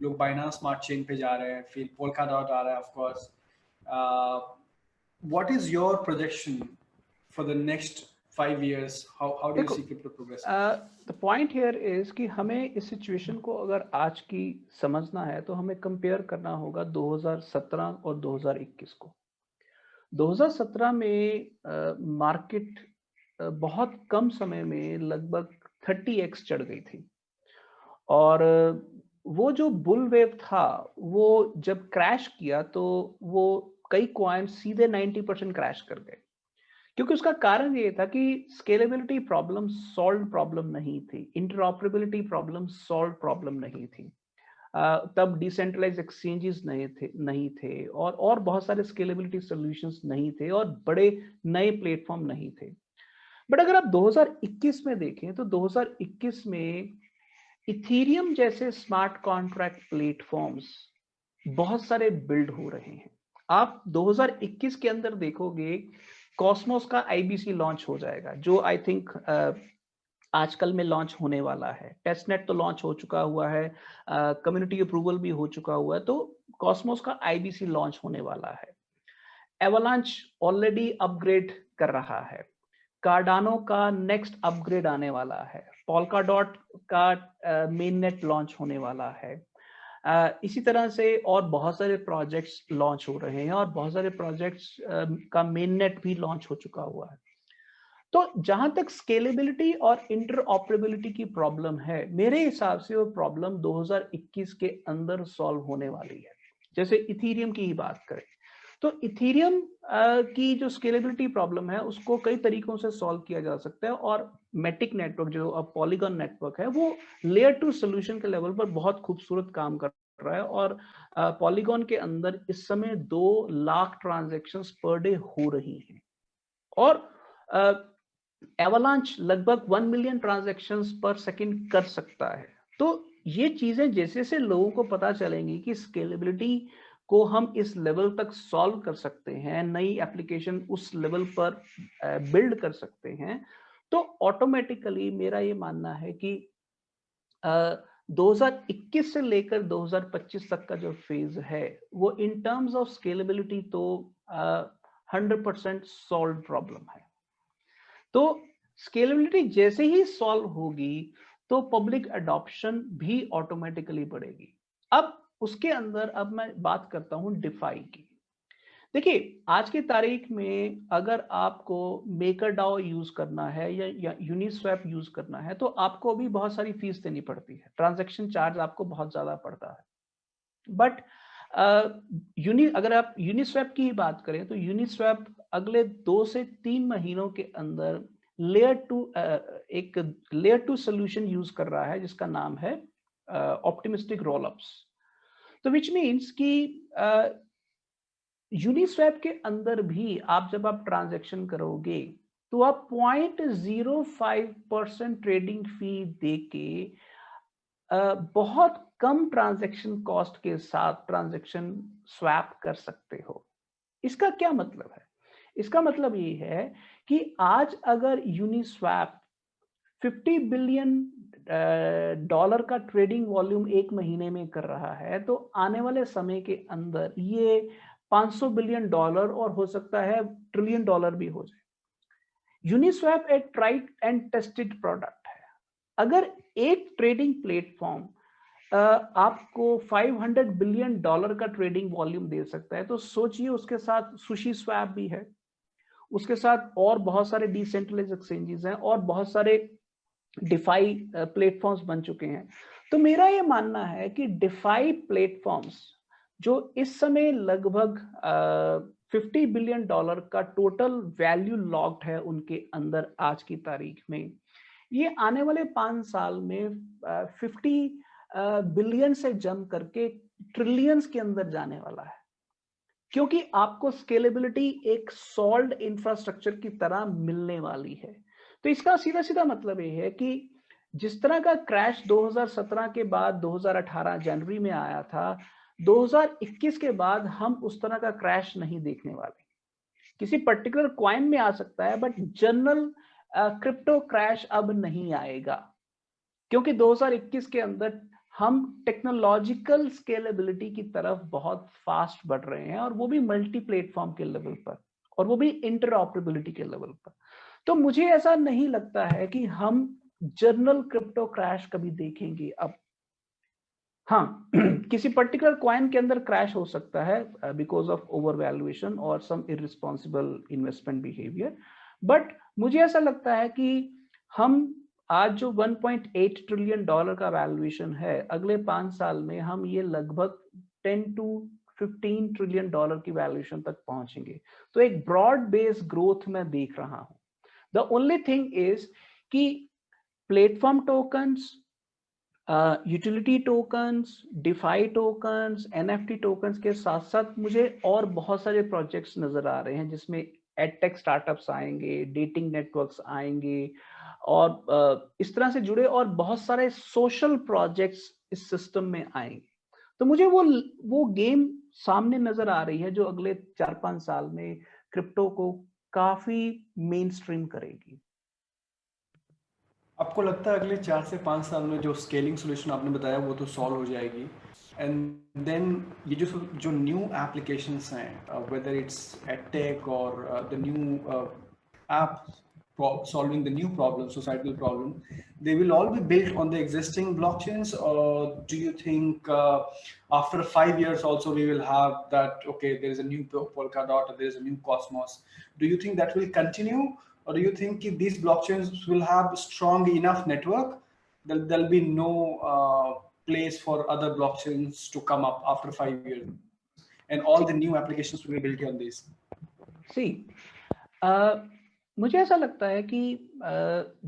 लोग Binance Smart Chain पे जा रहे हैं, फिर Polkadot आ रहा है, of course. What is your projection for the next 5 years? How do you see crypto progressing? The point here is कि हमें इस सिचुएशन को अगर आज की समझना है तो हमें कंपेयर करना होगा 2017 और 2021 को. 2017 में मार्केट बहुत कम समय में लगभग 30x चढ़ गई थी. और वो जो बुल वेव था वो जब क्रैश किया तो वो कई कॉइन सीधे 90% क्रैश कर गए, क्योंकि उसका कारण ये था कि स्केलेबिलिटी प्रॉब्लम सॉल्व प्रॉब्लम नहीं थी, इंटरऑपरेबिलिटी प्रॉब्लम सॉल्व प्रॉब्लम नहीं थी. तब डिसेंट्रलाइज एक्सचेंजेस नहीं थे और बहुत सारे स्केलेबिलिटी सॉल्यूशंस नहीं थे और बड़े नए प्लेटफॉर्म नहीं थे। बट अगर आप 2021 में देखें तो 2021 में इथेरियम जैसे स्मार्ट कॉन्ट्रैक्ट प्लेटफॉर्म्स बहुत सारे बिल्ड हो रहे हैं। आप 2021 के अंदर देखोगे कॉस्मोस का आईबीसी लॉन्च हो जाएगा, जो आई थिंक आजकल में लॉन्च होने वाला है। टेस्टनेट तो लॉन्च हो चुका हुआ है, कम्युनिटी अप्रूवल भी हो चुका हुआ है, तो कॉस्मोस का आईबीसी लॉन्च होने वाला है। एवलांच ऑलरेडी अपग्रेड कर रहा है, कार्डानो का नेक्स्ट अपग्रेड आने वाला है, पोल्काडॉट का मेन नेट लॉन्च होने वाला है। इसी तरह से और बहुत सारे प्रोजेक्ट्स लॉन्च हो रहे हैं और बहुत सारे प्रोजेक्ट्स का मेन नेट भी लॉन्च हो चुका हुआ है। तो जहां तक स्केलेबिलिटी और इंटरऑपरेबिलिटी की प्रॉब्लम है, मेरे हिसाब से वो प्रॉब्लम 2021 के अंदर सॉल्व होने वाली है। जैसे इथेरियम की ही बात करें तो इथेरियम की जो स्केलेबिलिटी प्रॉब्लम है उसको कई तरीकों से सॉल्व किया जा सकता है, और मैटिक नेटवर्क जो अब पॉलीगॉन नेटवर्क है वो लेयर 2 सोल्यूशन के लेवल पर बहुत खूबसूरत काम कर रहा है। और पॉलीगॉन के अंदर इस समय 2 लाख ट्रांजैक्शंस पर डे हो रही हैं और एवलांच लगभग 1 मिलियन ट्रांजैक्शंस पर सेकंड कर सकता है। तो ये चीजें जैसे जैसे लोगों को पता चलेंगी कि स्केलेबिलिटी को हम इस लेवल तक सॉल्व कर सकते हैं, नई एप्लीकेशन उस लेवल पर बिल्ड कर सकते हैं, तो ऑटोमेटिकली मेरा ये मानना है कि 2021 से लेकर 2025 तक का जो फेज है वो इन टर्म्स ऑफ स्केलेबिलिटी तो 100% सॉल्व प्रॉब्लम है। तो स्केलेबिलिटी जैसे ही सॉल्व होगी तो पब्लिक अडॉप्शन भी ऑटोमेटिकली बढ़ेगी। अब उसके अंदर अब मैं बात करता हूं डिफाई की। देखिए, आज की तारीख में अगर आपको मेकरडाओ यूज करना है या यूनिस्वैप यूज करना है तो आपको भी बहुत सारी फीस देनी पड़ती है, ट्रांजैक्शन चार्ज आपको बहुत ज्यादा पड़ता है। बट अगर आप यूनिस्वैप की ही बात करें तो यूनिस्वैप अगले 2 से 3 महीनों के अंदर एक लेयर 2 सोल्यूशन यूज कर रहा है जिसका नाम है ऑप्टिमिस्टिक रोलअप्स। तो विच मीन्स कि यूनिस्वैप के अंदर भी जब आप ट्रांजैक्शन करोगे तो आप 0.05% ट्रेडिंग फी देके बहुत कम ट्रांजैक्शन कॉस्ट के साथ ट्रांजैक्शन स्वैप कर सकते हो। इसका क्या मतलब है? इसका मतलब ये है कि आज अगर यूनिस्वैप 50 बिलियन डॉलर का ट्रेडिंग वॉल्यूम एक महीने में कर रहा है तो आने वाले समय के अंदर ये 500 बिलियन डॉलर और हो सकता है ट्रिलियन डॉलर भी हो जाए। यूनिस्वैप एक ट्राइड एंड टेस्टेड प्रोडक्ट है। अगर एक ट्रेडिंग प्लेटफॉर्म आपको 500 बिलियन डॉलर का ट्रेडिंग वॉल्यूम दे सकता है तो सोचिए उसके साथ सुशी स्वैप भी है, उसके साथ और बहुत सारे डिसेंट्रलाइज्ड एक्सचेंजेस हैं और बहुत सारे डिफाई प्लेटफॉर्म्स बन चुके हैं। तो मेरा ये मानना है कि डिफाई प्लेटफॉर्म्स जो इस समय लगभग 50 बिलियन डॉलर का टोटल वैल्यू लॉक्ड है उनके अंदर आज की तारीख में, ये आने वाले 5 साल में 50 बिलियन से जंप करके ट्रिलियंस के अंदर जाने वाला है, क्योंकि आपको स्केलेबिलिटी एक सॉल्ड इंफ्रास्ट्रक्चर की तरह मिलने वाली है। तो इसका सीधा सीधा मतलब ये है कि जिस तरह का क्रैश 2017 के बाद 2018 जनवरी में आया था, 2021 के बाद हम उस तरह का क्रैश नहीं देखने वाले। किसी पर्टिकुलर कॉइन में आ सकता है बट जनरल क्रिप्टो क्रैश अब नहीं आएगा, क्योंकि 2021 के अंदर हम टेक्नोलॉजिकल स्केलेबिलिटी की तरफ बहुत फास्ट बढ़ रहे हैं और वो भी मल्टी प्लेटफॉर्म के लेवल पर और वो भी इंटरऑपरेबिलिटी के लेवल पर। तो मुझे ऐसा नहीं लगता है कि हम जनरल क्रिप्टो क्रैश कभी देखेंगे अब। हाँ, किसी पर्टिकुलर कॉइन के अंदर क्रैश हो सकता है बिकॉज ऑफ ओवर वैल्यूएशन और सम इररिस्पॉन्सिबल इन्वेस्टमेंट बिहेवियर, बट मुझे ऐसा लगता है कि हम आज जो 1.8 ट्रिलियन डॉलर का वैल्यूएशन है, अगले 5 साल में हम ये लगभग 10 to 15 ट्रिलियन डॉलर की वैल्यूएशन तक पहुंचेंगे। तो एक ब्रॉड बेस ग्रोथ मैं देख रहा हूं। द ओनली थिंग इज कि platform tokens, utility tokens, DeFi tokens, NFT tokens के साथ साथ मुझे और बहुत सारे प्रोजेक्ट्स नजर आ रहे हैं जिसमें एडटेक स्टार्टअप्स आएंगे, डेटिंग नेटवर्क्स आएंगे और इस तरह से जुड़े और बहुत सारे सोशल प्रोजेक्ट्स इस सिस्टम में आएंगे। तो मुझे वो गेम सामने नजर आ रही है जो अगले 4-5 साल में क्रिप्टो को काफी मेन स्ट्रीम करेगी। आपको लगता है अगले 4 से 5 साल में जो स्केलिंग सोल्यूशन आपने बताया वो तो सॉल्व हो जाएगी, एंड देन ये जो न्यू एप्लीकेशंस हैं, वेदर इट्स एडटेक और the new app solving the new problem, societal problem, they will all be built on the existing blockchains? Or do you think after 5 years also we will have that, okay, there is a new Polkadot or there is a new Cosmos? Do you think that will continue, or do you think if these blockchains will have strong enough network, there'll be no place for other blockchains to come up after 5 years and all the new applications will be built on this? See, मुझे ऐसा लगता है कि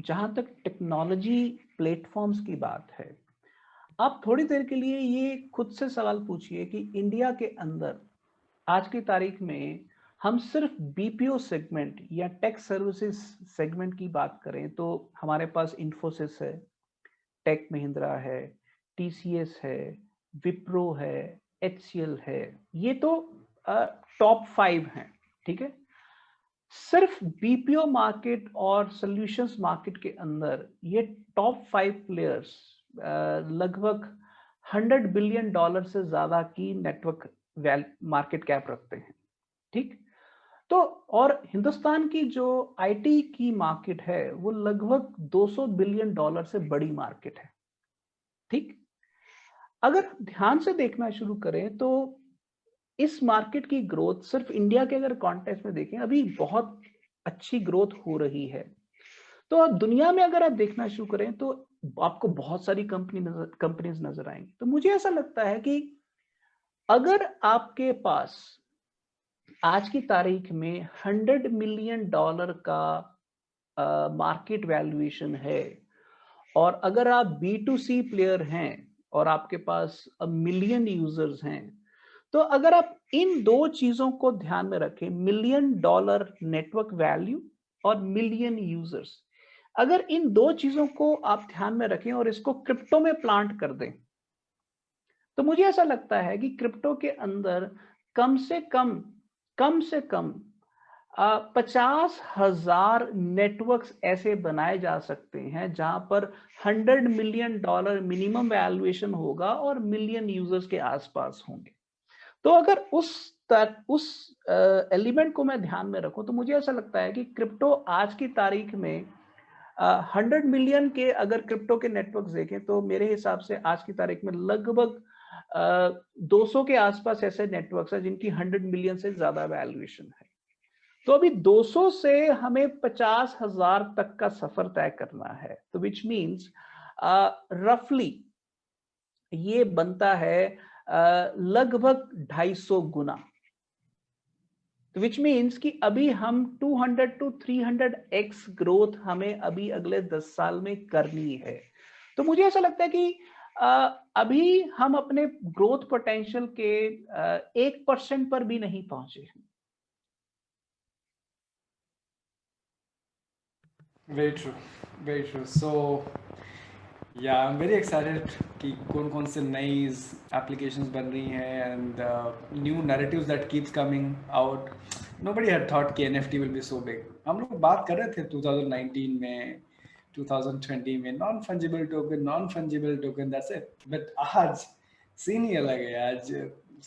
जहां तक technology platforms की बात है, आप थोड़ी देर के लिए ये खुद से सवाल पूछिए कि इंडिया के अंदर आज की तारीख में हम सिर्फ बीपीओ सेगमेंट या टेक सर्विसेज सेगमेंट की बात करें तो हमारे पास इन्फोसिस है, टेक महिंद्रा है, टीसीएस है, विप्रो है, एचसीएल है। ये तो टॉप 5 हैं, ठीक है। सिर्फ बीपीओ मार्केट और सॉल्यूशंस मार्केट के अंदर ये टॉप 5 प्लेयर्स लगभग $100 बिलियन से ज्यादा की नेटवर्क मार्केट कैप रखते हैं, ठीक। तो और हिंदुस्तान की जो आईटी की मार्केट है वो लगभग $200 बिलियन से बड़ी मार्केट है, ठीक। अगर ध्यान से देखना शुरू करें तो इस मार्केट की ग्रोथ सिर्फ इंडिया के अगर कॉन्टेक्स्ट में देखें अभी बहुत अच्छी ग्रोथ हो रही है। तो अब दुनिया में अगर आप देखना शुरू करें तो आपको बहुत सारी कंपनीज नजर आएंगी। तो मुझे ऐसा लगता है कि अगर आपके पास आज की तारीख में $100 मिलियन का मार्केट वैल्यूएशन है और अगर आप B2C प्लेयर हैं और आपके पास मिलियन यूजर्स हैं, तो अगर आप इन दो चीजों को ध्यान में रखें, $1 मिलियन नेटवर्क वैल्यू और मिलियन यूजर्स, अगर इन दो चीजों को आप ध्यान में रखें और इसको क्रिप्टो में प्लांट कर दें, तो मुझे ऐसा लगता है कि क्रिप्टो के अंदर कम से कम 50,000 नेटवर्क्स ऐसे बनाए जा सकते हैं जहां पर $100 मिलियन मिनिमम वैल्यूएशन होगा और मिलियन यूजर्स के आसपास होंगे। तो अगर उस एलिमेंट को मैं ध्यान में रखूं तो मुझे ऐसा लगता है कि क्रिप्टो आज की तारीख में 100 मिलियन के अगर क्रिप्टो के नेटवर्क्स देखें तो मेरे हिसाब से आज की तारीख में लगभग 200 के आसपास ऐसे नेटवर्क्स हैं जिनकी 100 मिलियन से ज्यादा वैल्यूएशन है। तो अभी 200 से हमें 50,000 तक का सफर तय करना है, तो विच मीन्स रफली ये बनता है लगभग 250 गुना, विच मीन्स कि अभी हम 200 to 300x ग्रोथ हमें अभी अगले 10 साल में करनी है। तो मुझे ऐसा लगता है कि अभी हम अपने ग्रोथ पोटेंशियल के 1% पर भी नहीं पहुंचे हैं। Very true, very true. So yeah, I'm very excited कि कौन से नई applications बन रही हैं and new narratives that keeps coming out. Nobody had thought कि NFT will be so big. हम लोग बात कर रहे थे 2019 में, 2020 में non fungible token, that's it. But आज सीन ही अलग है। आज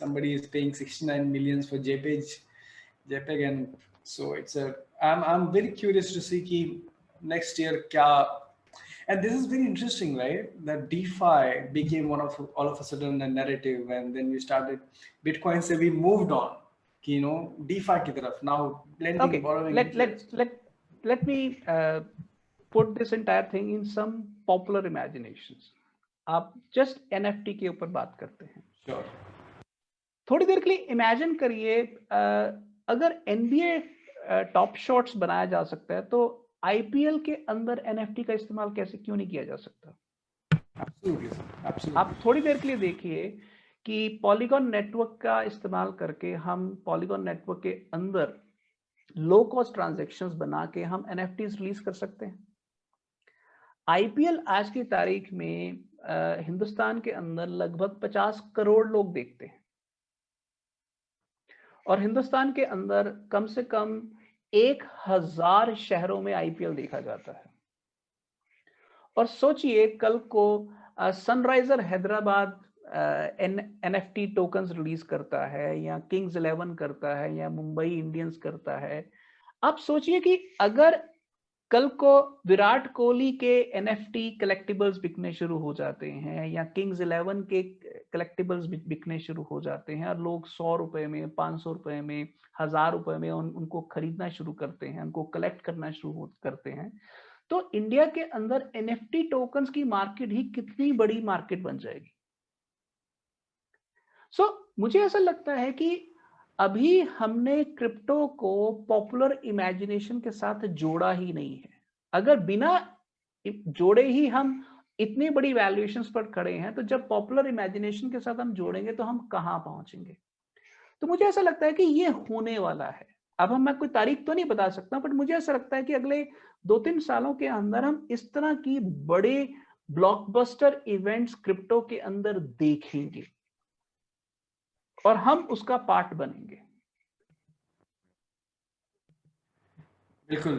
somebody is paying 69 millions for JPEG, and so I'm very curious to see कि next year क्या. And this is very interesting, right? That DeFi became all of a sudden a narrative, and then we started Bitcoin. So we moved on, DeFi की तरफ now lending, okay, borrowing. Let me put this entire thing in some popular imaginations. आप just NFT के ऊपर बात करते हैं। Sure. थोड़ी देर के लिए इमेजिन करिए अगर NBA टॉप शॉट्स बनाया जा सकता है तो IPL के अंदर NFT का इस्तेमाल क्यों नहीं किया जा सकता? Absolutely, sir. Absolutely. आप थोड़ी देर के लिए देखिए कि पॉलीगॉन नेटवर्क का इस्तेमाल करके हम पॉलीगॉन नेटवर्क के अंदर लो कॉस्ट ट्रांजैक्शंस बना के हम एनएफटीज रिलीज कर सकते हैं। आईपीएल आज की तारीख में हिंदुस्तान के अंदर लगभग 50 करोड़ लोग देखते हैं और हिंदुस्तान के अंदर कम से कम 1000 शहरों में आईपीएल देखा जाता है। और सोचिए कल को Sunriser Hyderabad NFT tokens release करता है या किंग्स 11 करता है या मुंबई इंडियंस करता है। आप सोचिए कि अगर कल को विराट कोहली के एनएफटी कलेक्टिबल्स बिकने शुरू हो जाते हैं या किंग्स 11 के कलेक्टिबल्स बिकने शुरू हो जाते हैं और लोग 100 रुपए में, 500 रुपए में, 1000 रुपए में उनको खरीदना शुरू करते हैं, उनको कलेक्ट करना शुरू करते हैं, तो इंडिया के अंदर एनएफटी टोकन्स की मार्केट ही कितनी बड़ी मार्केट बन जाएगी। मुझे ऐसा लगता है कि अभी हमने क्रिप्टो को पॉपुलर इमेजिनेशन के साथ जोड़ा ही नहीं है। अगर बिना जोड़े ही हम इतनी बड़ी वैल्यूएशंस पर खड़े हैं, तो जब पॉपुलर इमेजिनेशन के साथ हम जोड़ेंगे तो हम कहां पहुंचेंगे। तो मुझे ऐसा लगता है कि ये होने वाला है। अब मैं कोई तारीख तो नहीं बता सकता, बट मुझे ऐसा लगता है कि अगले 2-3 सालों के अंदर हम इस तरह की बड़े ब्लॉकबस्टर इवेंट्स क्रिप्टो के अंदर देखेंगे और हम उसका पार्ट बनेंगे। बिल्कुल।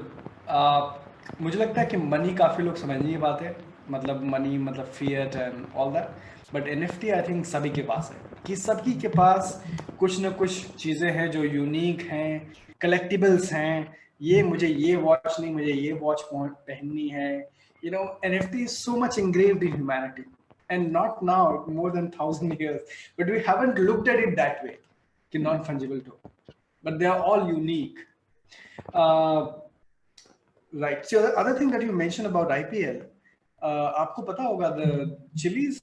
मुझे लगता है कि मनी काफ़ी लोग समझने की बात है, मतलब मनी मतलब fiat and all that, but NFT I think सभी के पास है, कि सभी के पास कुछ न कुछ चीज़ें हैं जो यूनिक हैं, कलेक्टिबल्स हैं। ये मुझे ये वॉच नहीं, मुझे ये वॉच पहननी है। You know, NFT is so much engraved in humanity and not now, more than 1,000 years, but we haven't looked at it that way, कि non-fungible token, but they are all unique. Right. So the other thing that you mentioned about IPL, आपको पता होगा the Chiliz,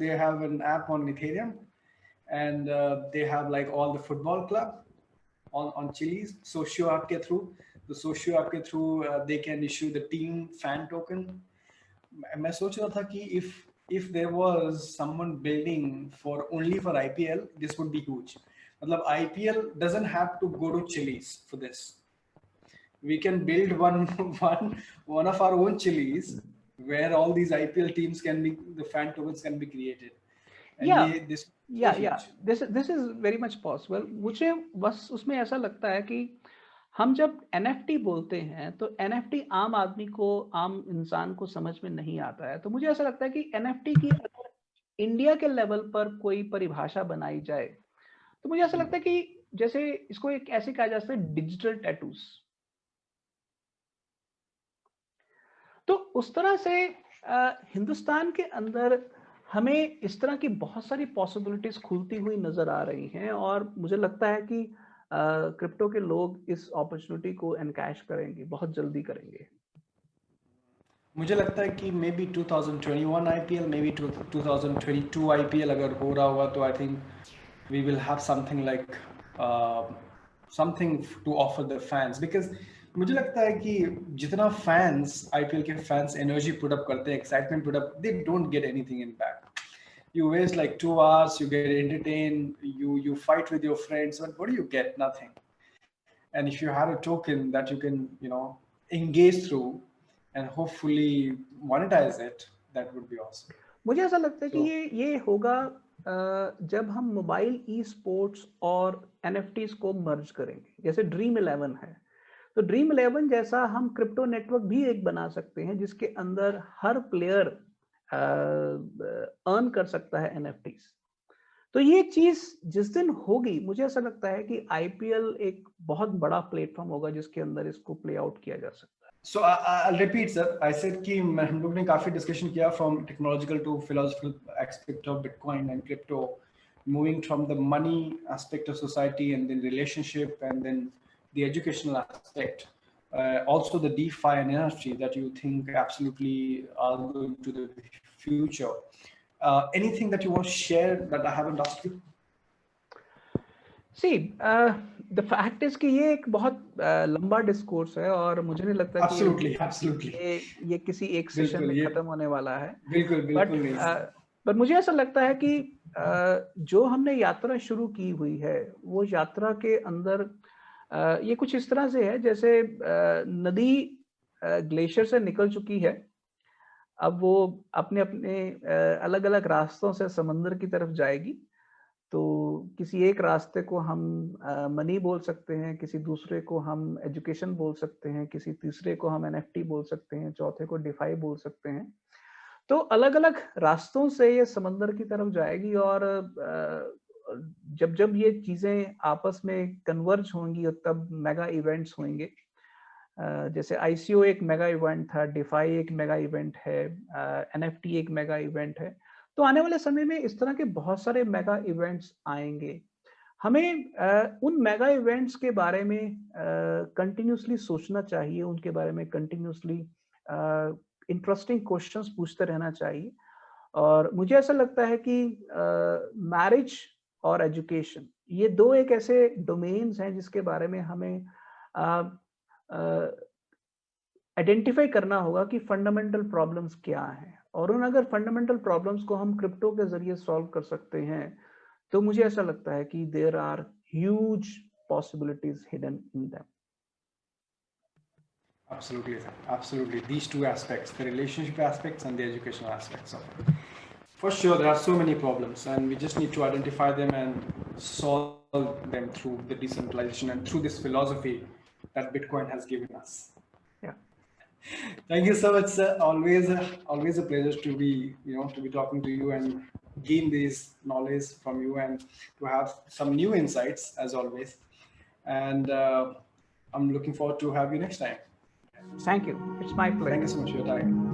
they have an app on Ethereum, and they have like all the football club on Chiliz. Socio app के through, the Socio app के through they can issue the team fan token. मैं सोच रहा था कि if there was someone building only for IPL, this would be huge. मतलब IPL doesn't have to go to Chiliz for this. We can build one of our own Chiliz where all these IPL teams can be, the fan tokens can be created. And this is very much possible. मुझे बस उसमें ऐसा लगता है कि हम जब NFT बोलते हैं तो NFT आम आदमी को, आम इंसान को समझ में नहीं आता है। तो मुझे ऐसा लगता है कि NFT की अगर इंडिया के लेवल पर कोई परिभाषा बनाई जाए तो मुझे ऐसा लगता है कि जैसे इसको एक ऐसे कहा जा सकता है डिजिटल टैटूज, तो उस तरह से हिंदुस्तान के अंदर हमें इस तरह की बहुत सारी पॉसिबिलिटीज खुलती हुई नजर आ रही हैं और मुझे लगता है कि क्रिप्टो के लोग इस अपॉर्चुनिटी को एनकैश करेंगे, बहुत जल्दी करेंगे। मुझे लगता है कि maybe 2021 IPL, maybe 2022 IPL अगर हो रहा होगा तो I think we will have something like something to offer the fans, because मुझे लगता है कि जितना फैंस IPL के फैंस एनर्जी पुट अप करते हैं, excitement put up, they don't get anything in back. You waste like 2 hours, you get entertained, you fight with your friends, but what do you get? Nothing. And if you have a token that you can, you know, engage through and hopefully monetize it, that would be awesome. मुझे ऐसा लगता है कि ये होगा जब हम mobile e sports और NFTs को मर्ज करेंगे। जैसे ड्रीम 11 है, तो ड्रीम 11 जैसा हम क्रिप्टो नेटवर्क भी एक बना सकते हैं जिसके अंदर हर प्लेयर अर्न कर सकता है NFTs। तो ये चीज जिस दिन होगी, मुझे ऐसा लगता है कि IPL एक बहुत बड़ा प्लेटफॉर्म होगा जिसके अंदर इसको प्ले आउट किया जा सकता है। So I'll repeat, sir. I said कि हम लोग ने काफी डिस्कशन किया from technological to philosophical aspect of Bitcoin and crypto, moving from the money aspect of society and then relationship and then the educational aspect. Also the DeFi and NFT that you think absolutely are going to the future. Anything that you want to share that I haven't asked you? See, the fact is कि ये एक बहुत लंबा discourse है और मुझे नहीं लगता कि ये किसी एक सेशन में खत्म होने वाला है। बट मुझे ऐसा लगता है कि जो हमने यात्रा शुरू की हुई है वो यात्रा के अंदर ये कुछ इस तरह से है जैसे नदी ग्लेशियर से निकल चुकी है, अब वो अपने अपने अलग अलग रास्तों से समंदर की तरफ जाएगी। तो किसी एक रास्ते को हम मनी बोल सकते हैं, किसी दूसरे को हम एजुकेशन बोल सकते हैं, किसी तीसरे को हम एनएफटी बोल सकते हैं, चौथे को डिफाई बोल सकते हैं। तो अलग अलग रास्तों से ये समंदर की तरफ जाएगी और जब जब ये चीजें आपस में कन्वर्ज होंगी तब मेगा इवेंट्स होंगे। जैसे ICO एक मेगा इवेंट था, डिफाई एक मेगा इवेंट है, एनएफटी एक मेगा इवेंट है। तो आने वाले समय में इस तरह के बहुत सारे मेगा इवेंट्स आएंगे। हमें उन मेगा इवेंट्स के बारे में कंटिन्यूसली सोचना चाहिए, उनके बारे में कंटिन्यूसली इंटरेस्टिंग क्वेश्चंस पूछते रहना चाहिए। और मुझे ऐसा लगता है कि मैरिज और एजुकेशन ये दो एक ऐसे डोमेन्स हैं जिसके बारे में हमें आइडेंटिफाई करना होगा कि फंडामेंटल प्रॉब्लम्स क्या हैं, और उन अगर फंडामेंटल प्रॉब्लम्स को हम क्रिप्टो के जरिए सॉल्व कर सकते हैं तो मुझे ऐसा लगता है कि there are huge possibilities hidden in them. Absolutely, sir. Absolutely. These two aspects, the relationship aspects and the educational aspects of it. For sure, there are so many problems, and we just need to identify them and solve them through the decentralization and through this philosophy that Bitcoin has given us. Yeah. Thank you so much, sir. Always a pleasure to be talking to you and gain this knowledge from you and to have some new insights as always. And I'm looking forward to have you next time. Thank you. It's my pleasure. Thank you so much for your time.